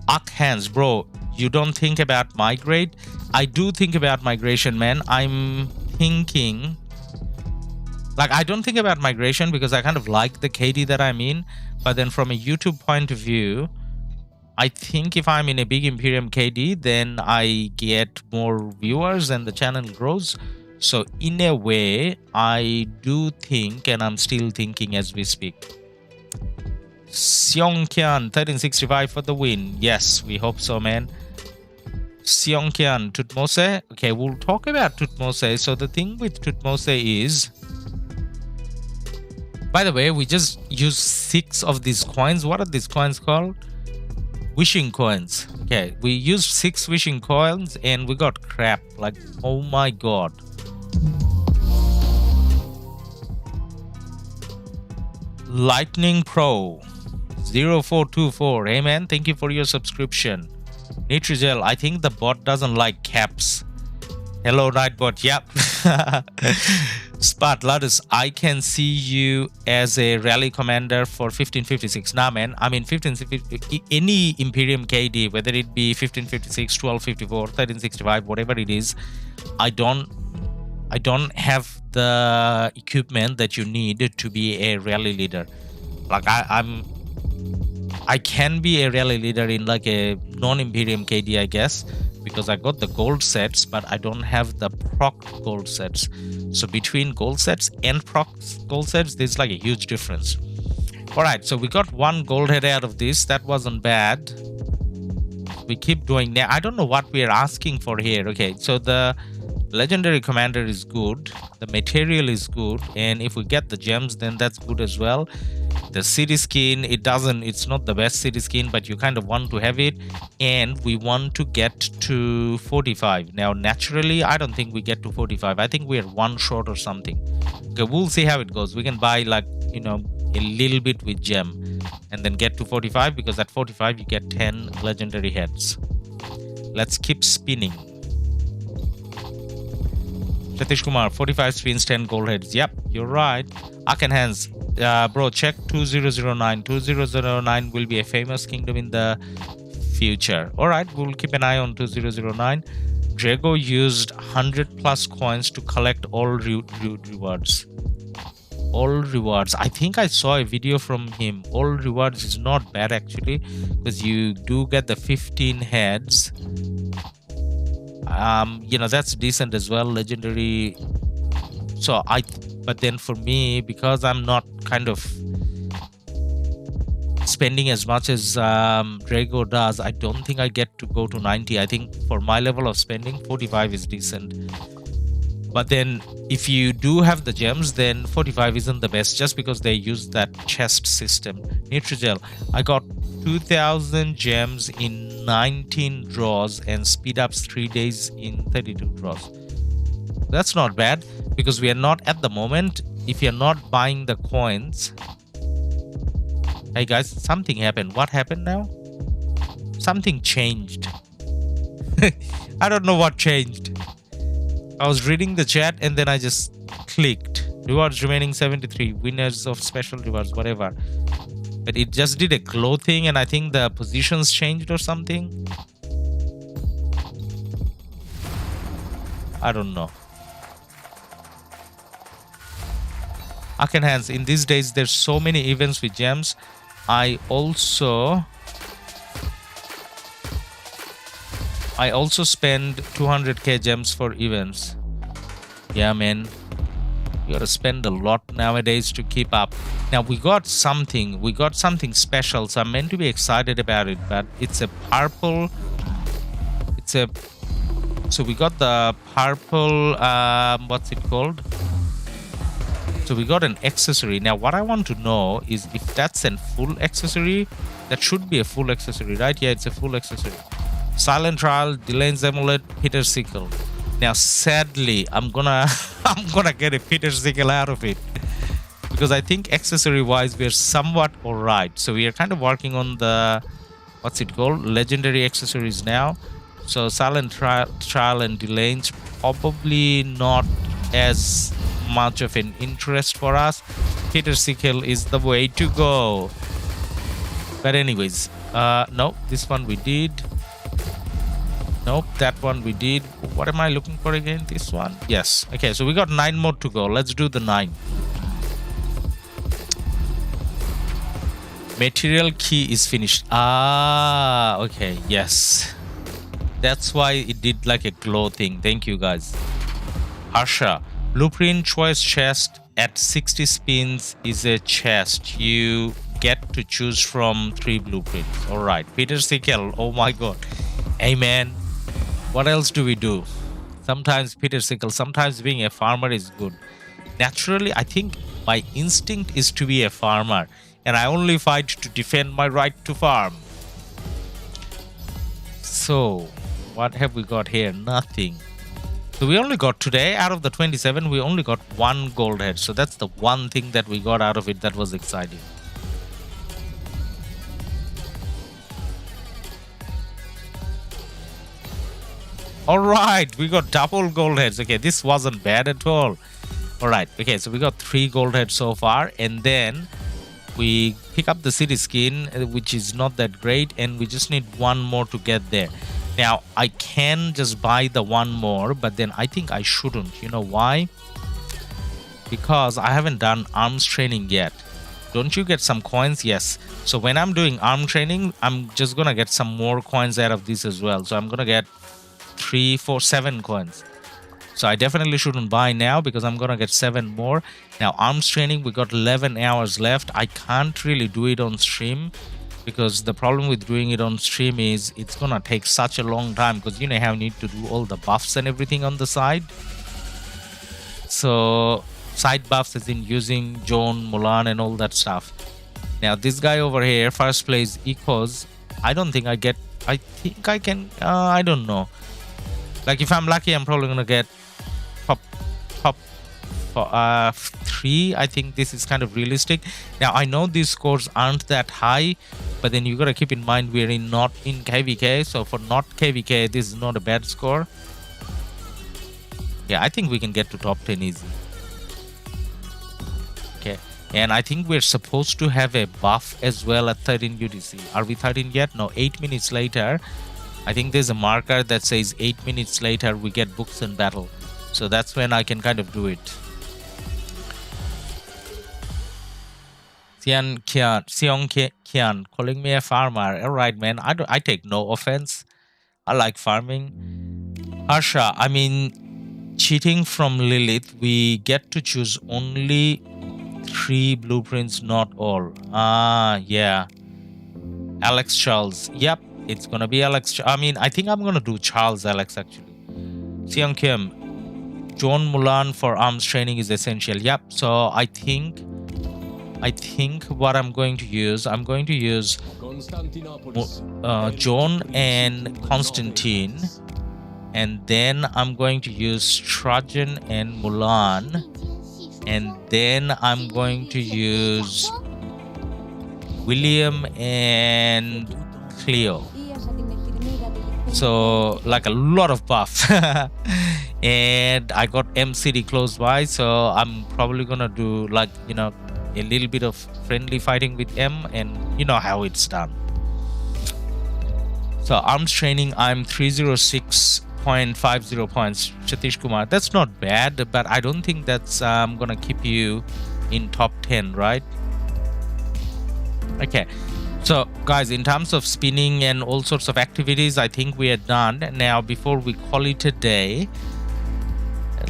Ark hands, bro. You don't think about migrate? I do think about migration, man. I'm thinking... Like, I don't think about migration because I kind of like the KD that I'm in. But then from a YouTube point of view, I think if I'm in a big Imperium KD, then I get more viewers and the channel grows. So in a way, I do think, and I'm still thinking as we speak. Seongkyan 1365 for the win. Yes, we hope so, man. Seongkyan, Tutmose. Okay, we'll talk about Tutmose. So the thing with Tutmose is, by the way, we just used 6 of these coins. What are these coins called? Wishing coins. Okay, we used 6 wishing coins and we got crap. Like, oh my god. Lightning Pro 0424. Hey man, thank you for your subscription. Nitrogel, I think the bot doesn't like caps. Hello Nightbot. Yep. Spot Ladus, I can see you as a rally commander for 1556. Nah man, I mean 1550, any Imperium KD, whether it be 1556, 1254, 1365, whatever it is, I don't have the equipment that you need to be a rally leader. Like I can be a rally leader in like a non-Imperium KD, I guess, because I got the gold sets, but I don't have the proc gold sets. So between gold sets and proc gold sets, there's like a huge difference. All right, so we got 1 gold head out of this. That wasn't bad. We keep doing now. I don't know what we are asking for here. Okay, so the legendary commander is good, the material is good, and if we get the gems, then that's good as well. The city skin, it's not the best city skin, but you kind of want to have it, and we want to get to 45. Now naturally, I don't think we get to 45. I think we are 1 short or something. Okay, we'll see how it goes. We can buy, like, you know, a little bit with gem and then get to 45, because at 45 you get 10 legendary heads. Let's keep spinning. Satish Kumar, 45 spins, 10 gold heads. Yep, you're right. Ark and Hands, bro, check 2009. 2009 will be a famous kingdom in the future. All right, we'll keep an eye on 2009. Drago used 100 plus coins to collect all rewards. All rewards. I think I saw a video from him. All rewards is not bad actually, because you do get the 15 heads. You know, that's decent as well, legendary. So but then for me, because I'm not kind of spending as much as Drago does, I don't think I get to go to 90. I think for my level of spending, 45 is decent. But then if you do have the gems, then 45 isn't the best, just because they use that chest system. Nitrogel, I got 2000 gems in 19 draws and speed ups 3 days in 32 draws. That's not bad, because we are not at the moment, if you're not buying the coins. Hey guys, something happened. What happened now? Something changed. I don't know what changed. I was reading the chat and then I just clicked. Rewards remaining 73. Winners of special rewards, whatever. But it just did a glow thing, and I think the positions changed or something. I don't know. Ark and Hands, in these days there's so many events with gems. I also spend 200k gems for events. Yeah man, you gotta spend a lot nowadays to keep up. Now we got something special, so I'm meant to be excited about it, but it's a purple, so we got the purple, what's it called? So we got an accessory. Now what I want to know is if that's a full accessory. That should be a full accessory, right? Yeah, it's a full accessory. Silent Trial, Delane's Amulet, Peter Sickle. Now sadly, I'm gonna get a Peter Sickle out of it, because I think accessory wise we're somewhat alright. So we are kind of working on the, what's it called, legendary accessories now. So Silent Trial and Delane's probably not as much of an interest for us. Peter Sickle is the way to go. But anyways, no, this one we did. Nope, that one we did. What am I looking for again? This one? Yes. Okay, so we got 9 more to go. Let's do the 9. Material key is finished. Ah, okay, yes. That's why it did like a glow thing. Thank you guys. Harsha, blueprint choice chest at 60 spins is a chest. You get to choose from 3 blueprints. All right. Peter Sickle, oh my god. Amen. What else do we do? Sometimes Peter Sickle, sometimes being a farmer is good. Naturally, I think my instinct is to be a farmer, and I only fight to defend my right to farm. So, what have we got here? Nothing. So we only got today, out of the 27, we only got 1 gold head. So that's the one thing that we got out of it that was exciting. Alright, we got double gold heads. Okay, this wasn't bad at all. Alright, okay, so we got 3 gold heads so far. And then we pick up the city skin, which is not that great. And we just need 1 more to get there. Now, I can just buy the 1 more, but then I think I shouldn't. You know why? Because I haven't done arms training yet. Don't you get some coins? Yes. So when I'm doing arm training, I'm just going to get some more coins out of this as well. So I'm going to get 3, 4, 7 coins. So I definitely shouldn't buy now because I'm going to get 7 more. Now, arms training, we got 11 hours left. I can't really do it on stream, because the problem with doing it on stream is it's gonna take such a long time, because you know how you need to do all the buffs and everything on the side. So side buffs as in using Joan, Mulan and all that stuff. Now this guy over here, first place echoes. I don't think I get, I think I can, I don't know. Like if I'm lucky, I'm probably gonna get top 3. I think this is kind of realistic. Now I know these scores aren't that high, but then you gotta keep in mind we're not in KvK. So for not KvK, this is not a bad score. Yeah, I think we can get to top 10 easy. Okay, and I think we're supposed to have a buff as well at 13 UTC. Are we 13 yet? No, 8 minutes later. I think there's a marker that says 8 minutes later we get books and battle. So that's when I can kind of do it. Seong Kian calling me a farmer. Alright, man. I take no offense. I like farming. Harsha, I mean, cheating from Lilith, we get to choose only 3 blueprints, not all. Ah, yeah. Alex Charles. Yep, it's gonna be Alex. I mean, I think I'm gonna do Charles Alex actually. Seong Kim, John Mulan for arms training is essential. Yep. So I think what I'm going to use, John and Constantine, and then I'm going to use Trajan and Mulan, and then I'm going to use William and Cleo. So like a lot of buff. And I got MCD close by, so I'm probably gonna do like, you know, a little bit of friendly fighting with M, and you know how it's done. So arms training, I'm 306.50 points. Satish Kumar, that's not bad, but I don't think that's gonna keep you in top 10, right? Okay, so guys, in terms of spinning and all sorts of activities, I think we are done. Now before we call it a day,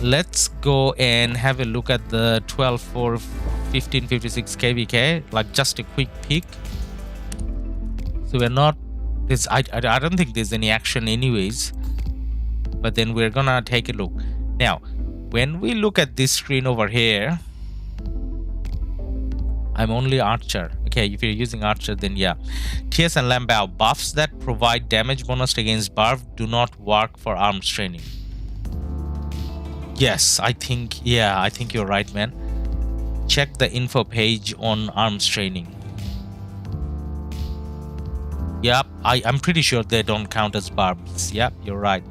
let's go and have a look at the 12 for 1556 KvK, like just a quick peek. So we're not this, I don't think there's any action anyways, but then we're gonna take a look. Now when we look at this screen over here, I'm only archer. Okay, if you're using archer, then yeah. TS and Lambao, buffs that provide damage bonus against Barb do not work for arms training. Yes, I think you're right, man. Check the info page on arms training. Yep, I'm pretty sure they don't count as barbs. Yep, you're right.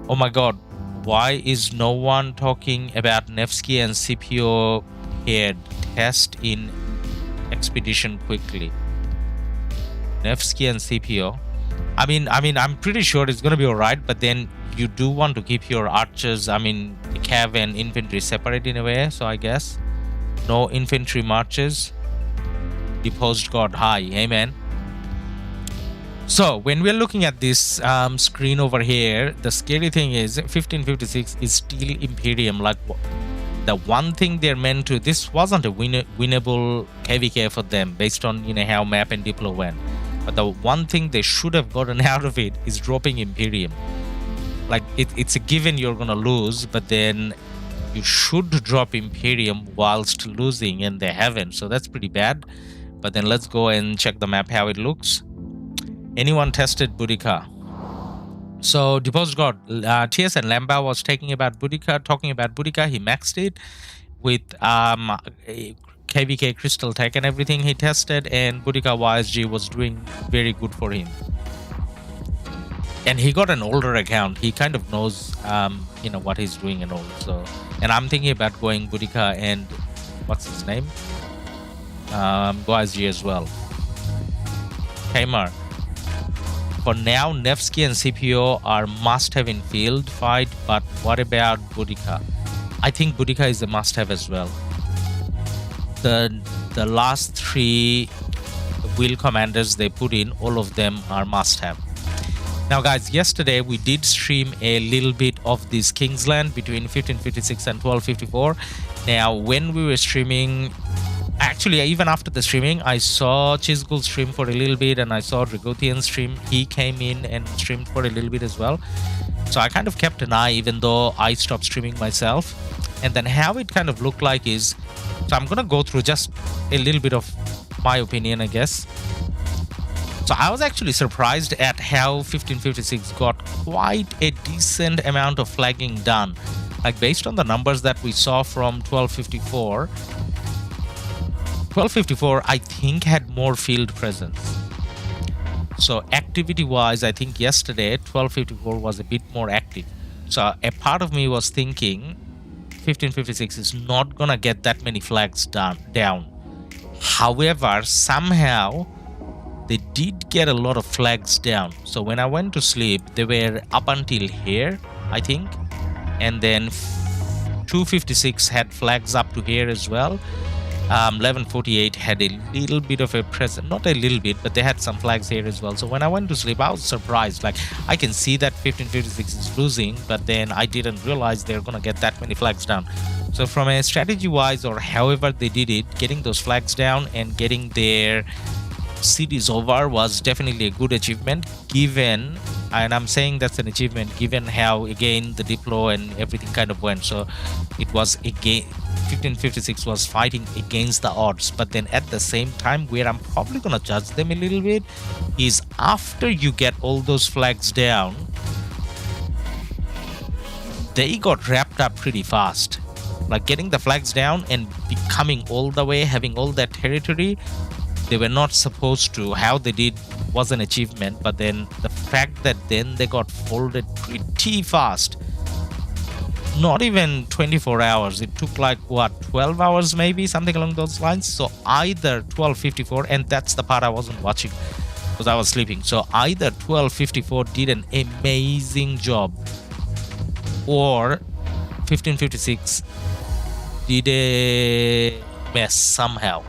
Oh my god, why is no one talking about Nevsky and CPO paired test in expedition quickly? Nevsky and CPO. I mean, I'm pretty sure it's gonna be alright, but then you do want to keep your archers, I mean, cav and infantry separate in a way. So I guess no infantry marches. Deposed god high. Amen. So when we're looking at this screen over here, the scary thing is 1556 is still Imperium. Like the one thing they're meant to, this wasn't a winnable KvK for them based on how map and Diplo went. But the one thing they should have gotten out of it is dropping Imperium. Like it's a given you're gonna lose, but then you should drop Imperium whilst losing, and they haven't. So that's pretty bad. But then let's go and check the map how it looks. Anyone tested Boudica? So Deposed God, TS and Lamba was talking about Boudica. He maxed it with KvK Crystal Tech and everything he tested, and Boudica YSG was doing very good for him. And he got an older account. He kind of knows what he's doing and all. So, and I'm thinking about going Boudica and what's his name? YSG as well. Kmart. For now, Nevsky and CPO are must-have in field fight, but what about Boudica? I think Boudica is a must-have as well. The last 3 wheel commanders they put in, all of them are must-have. Now guys, yesterday we did stream a little bit of this Kingsland between 1556 and 1254. Now when we were streaming, actually even after the streaming, I saw Chizgul stream for a little bit, and I saw Dragothian stream. He came in and streamed for a little bit as well. So I kind of kept an eye even though I stopped streaming myself. And then how it kind of looked like is, so I'm gonna go through just a little bit of my opinion, I guess. So I was actually surprised at how 1556 got quite a decent amount of flagging done. Like based on the numbers that we saw from 1254, 1254 I think had more field presence. So activity wise, I think yesterday 1254 was a bit more active. So a part of me was thinking 1556 is not gonna get that many flags down. However, somehow they did get a lot of flags down. So when I went to sleep, they were up until here, I think. And then 256 had flags up to here as well. 1148 had a little bit of a present, not a little bit, but they had some flags here as well. So when I went to sleep, I was surprised. Like I can see that 1556 is losing, but then I didn't realize they're gonna get that many flags down. So from a strategy wise, or however they did it, getting those flags down and getting their cities over was definitely a good achievement, given, and I'm saying that's an achievement given how again the Diplo and everything kind of went. So it was again 1556 was fighting against the odds. But then at the same time, where I'm probably gonna judge them a little bit is after you get all those flags down, they got wrapped up pretty fast. Like getting the flags down and becoming all the way, having all that territory, they were not supposed to. How they did was an achievement, but then the fact that then they got folded pretty fast, not even 24 hours, it took like what, 12 hours maybe, something along those lines. So either 1254, and that's the part I wasn't watching because I was sleeping, so either 1254 did an amazing job, or 1556 did a mess somehow.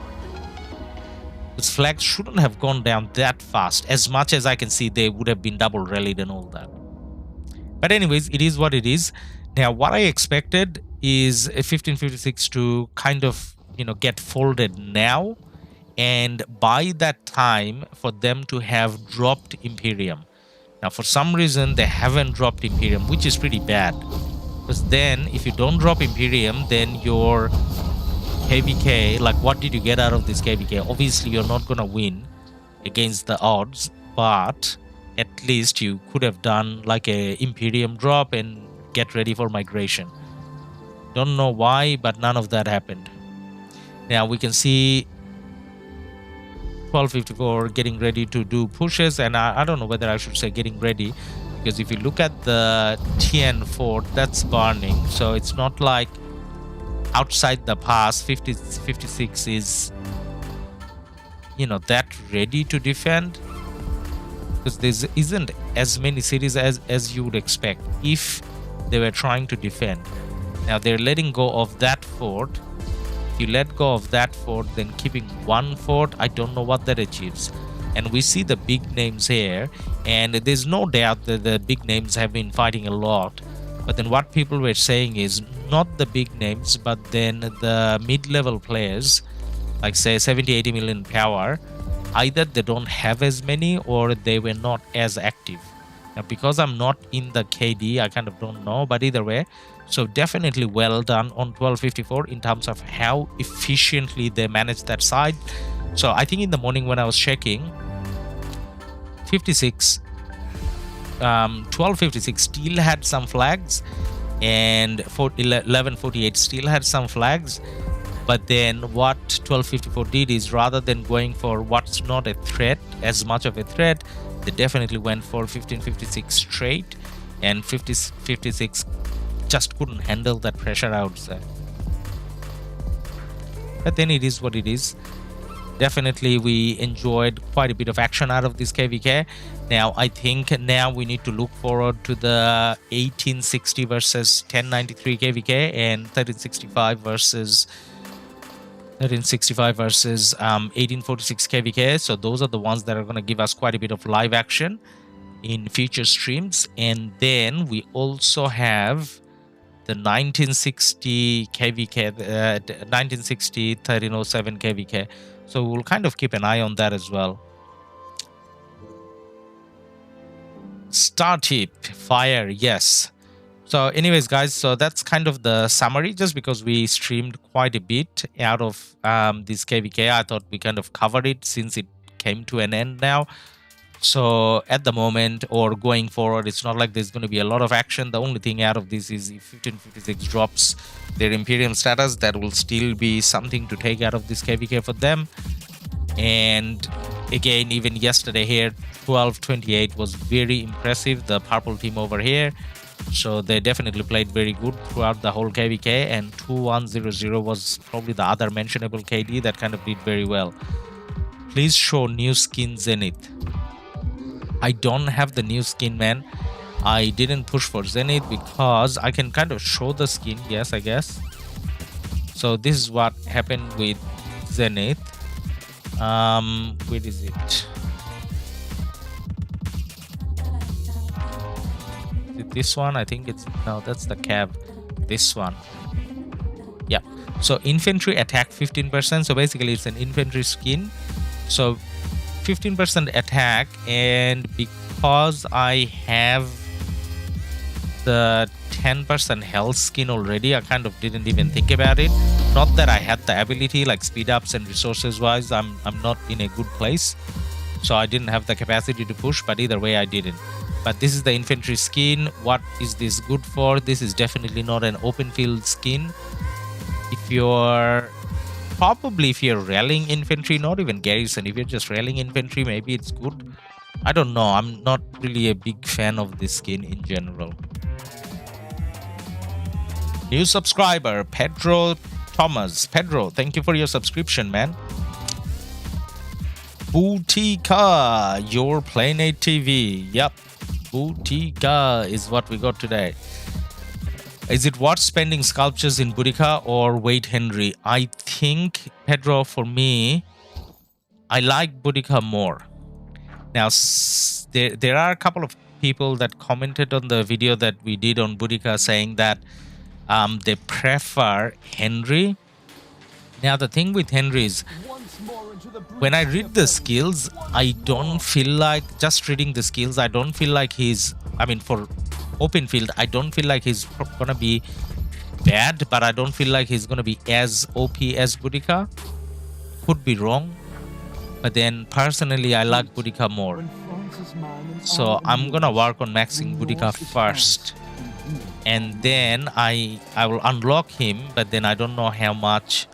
Those flags shouldn't have gone down that fast. As much as I can see, they would have been double rallied and all that. But anyways, it is what it is. Now, what I expected is a 1556 to kind of, get folded now, and by that time for them to have dropped Imperium. Now, for some reason, they haven't dropped Imperium, which is pretty bad. Because then, if you don't drop Imperium, then your KvK, like what did you get out of this KvK? Obviously, you're not going to win against the odds, but at least you could have done like a Imperium drop and get ready for migration. Don't know why, but none of that happened. Now we can see 1254 getting ready to do pushes, and I don't know whether I should say getting ready, because if you look at the TN fort, that's burning, so it's not like outside the pass 56 is that ready to defend, because there isn't as many cities as you would expect if they were trying to defend. Now they're letting go of that fort. If you let go of that fort, then keeping one fort, I don't know what that achieves. and we see the big names here, and there's no doubt that the big names have been fighting a lot. But then what people were saying is not the big names, but then the mid-level players, like say 70-80 million power, either they don't have as many or they were not as active. Now, because I'm not in the KD, I kind of don't know, but either way, so definitely well done on 1254 in terms of how efficiently they managed that side. So I think in the morning when I was checking, 1256 still had some flags, and 1148 still had some flags. But then what 1254 did is, rather than going for what's not a threat, as much of a threat, they definitely went for 1556 straight, and 56 just couldn't handle that pressure outside. But then it is what it is. Definitely we enjoyed quite a bit of action out of this KvK. Now I think now we need to look forward to the 1860 versus 1093 KvK and 1365 versus 1846 KvK. So those are the ones that are going to give us quite a bit of live action in future streams. And then we also have the 1960 KvK, 1960 1307 KvK. So we'll kind of keep an eye on that as well. Star tip, fire, yes. So anyways, guys, so that's kind of the summary, just because we streamed quite a bit out of this KvK. I thought we kind of covered it since it came to an end now. So at the moment or going forward, it's not like there's going to be a lot of action. The only thing out of this is if 1556 drops their Imperium status, that will still be something to take out of this KvK for them. And again, even yesterday here, 1228 was very impressive, the purple team over here. So they definitely played very good throughout the whole KvK, and 2100 was probably the other mentionable KD that kind of did very well. Please show new skin Zenith. I don't have the new skin, man. I didn't push for Zenith because I can kind of show the skin, yes, I guess. So this is what happened with Zenith. Where is it? Is it this one? I think it's, no, that's the cab. This one. Yeah. So infantry attack 15%. So basically it's an infantry skin. So 15% attack, and because I have the 10% health skin already, I kind of didn't even think about it. Not that I had the ability, like speed ups and resources wise, I'm not in a good place, so I didn't have the capacity to push, but either way I didn't. But this is the infantry skin. What is this good for? This is definitely not an open field skin. If you're rallying infantry, not even garrison, if you're just rallying infantry, maybe it's good. I don't know, I'm not really a big fan of this skin in general. New subscriber, Pedro Thomas. Pedro, thank you for your subscription, man. Boudica, your Playnate TV. Yep, Boudica is what we got today. Is it worth spending sculptures in Boudica or wait Henry? I think, Pedro, for me, I like Boudica more. Now, there are a couple of people that commented on the video that we did on Boudica saying that they prefer Henry. Now, the thing with Henry is, when I read the skills, I don't feel like, just reading the skills, I don't feel like he's, I mean, for open field, I don't feel like he's gonna be bad, but I don't feel like he's gonna be as OP as Boudica. Could be wrong, but then personally I like Boudica more. So I'm gonna work on maxing Boudica first, and then I will unlock him, but then I don't know how much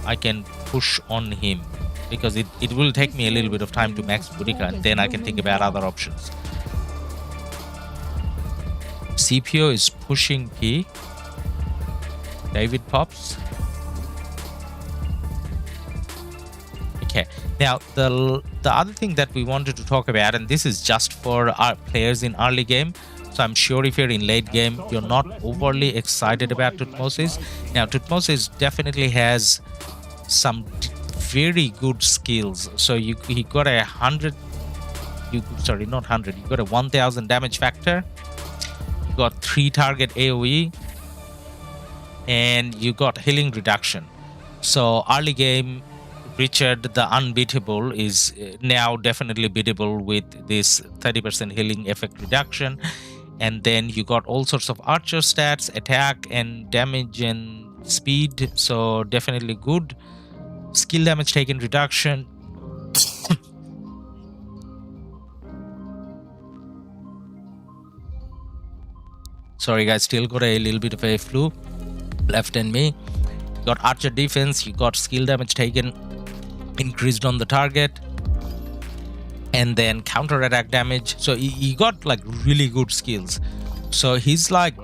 I can push on him, because it will take me a little bit of time to max Boudica, and then I can think about other options. CPO is pushing P. David pops. Okay. Now the other thing that we wanted to talk about, and this is just for our players in early game. So I'm sure if you're in late game, you're not overly excited about Tutmosis. Now Tutmosis definitely has some very good skills. So he got a 100, sorry, not 100, you got a 1000 damage factor, you got 3 target AoE, and you got healing reduction. So early game, Richard the Unbeatable is now definitely beatable with this 30% healing effect reduction. And then you got all sorts of archer stats, attack and damage and speed, so definitely good. Skill damage taken reduction. Sorry guys, still got a little bit of a flu left in me. You got archer defense, you got skill damage taken increased on the target, and then counter attack damage. So he got like really good skills. So he's like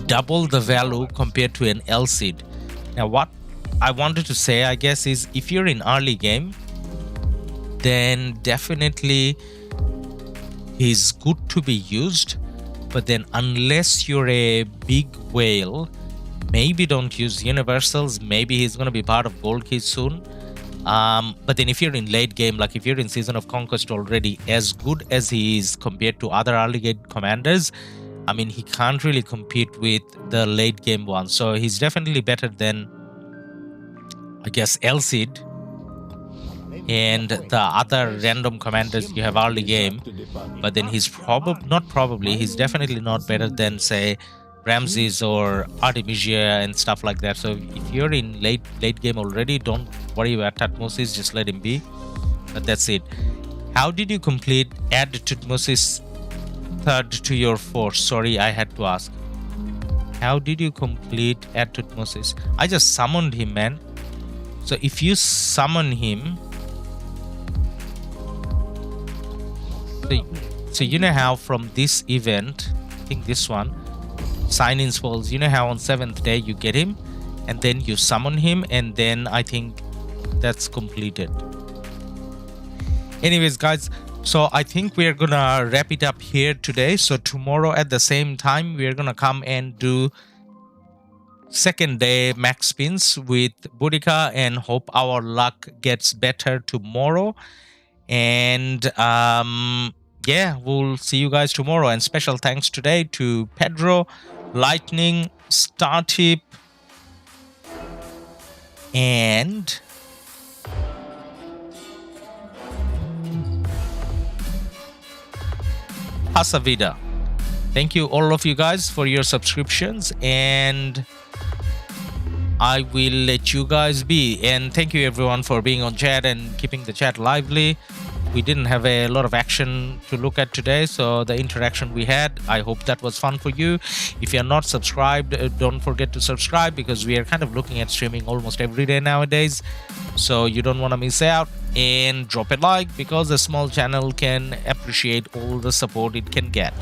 double the value compared to an Elcid. Now what I wanted to say, I guess, is if you're in early game, then definitely he's good to be used. But then unless you're a big whale, maybe don't use universals. Maybe he's going to be part of gold keys soon. But then if you're in late game, like if you're in Season of Conquest already, as good as he is compared to other early game commanders, I mean, he can't really compete with the late game ones. So he's definitely better than, I guess, Elcid and the other random commanders you have early game. But then he's he's definitely not better than, say, Ramses or Artemisia and stuff like that. So if you're in late game already, don't worry about Tutmosis, just let him be. But that's it. How did you complete add Tutmosis third to your force? Sorry, I had to ask. How did you complete add Tutmosis? I just summoned him, man. So if you summon him, so you know how from this event, I think this one, sign-in spells, you know how on 7th day you get him and then you summon him, and then I think that's completed. Anyways guys, so I think we're gonna wrap it up here today. So tomorrow at the same time we're gonna come and do second day max spins with Boudica, and hope our luck gets better tomorrow. And yeah, we'll see you guys tomorrow. And special thanks today to Pedro, Lightning, Startip, and Pasavida. Thank you all of you guys for your subscriptions, and I will let you guys be. And thank you everyone for being on chat and keeping the chat lively. We didn't have a lot of action to look at today, so the interaction we had, I hope that was fun for you. If you're not subscribed, don't forget to subscribe, because we are kind of looking at streaming almost every day nowadays, so you don't want to miss out. And drop a like, because a small channel can appreciate all the support it can get.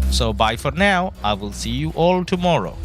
So bye for now. I will see you all tomorrow.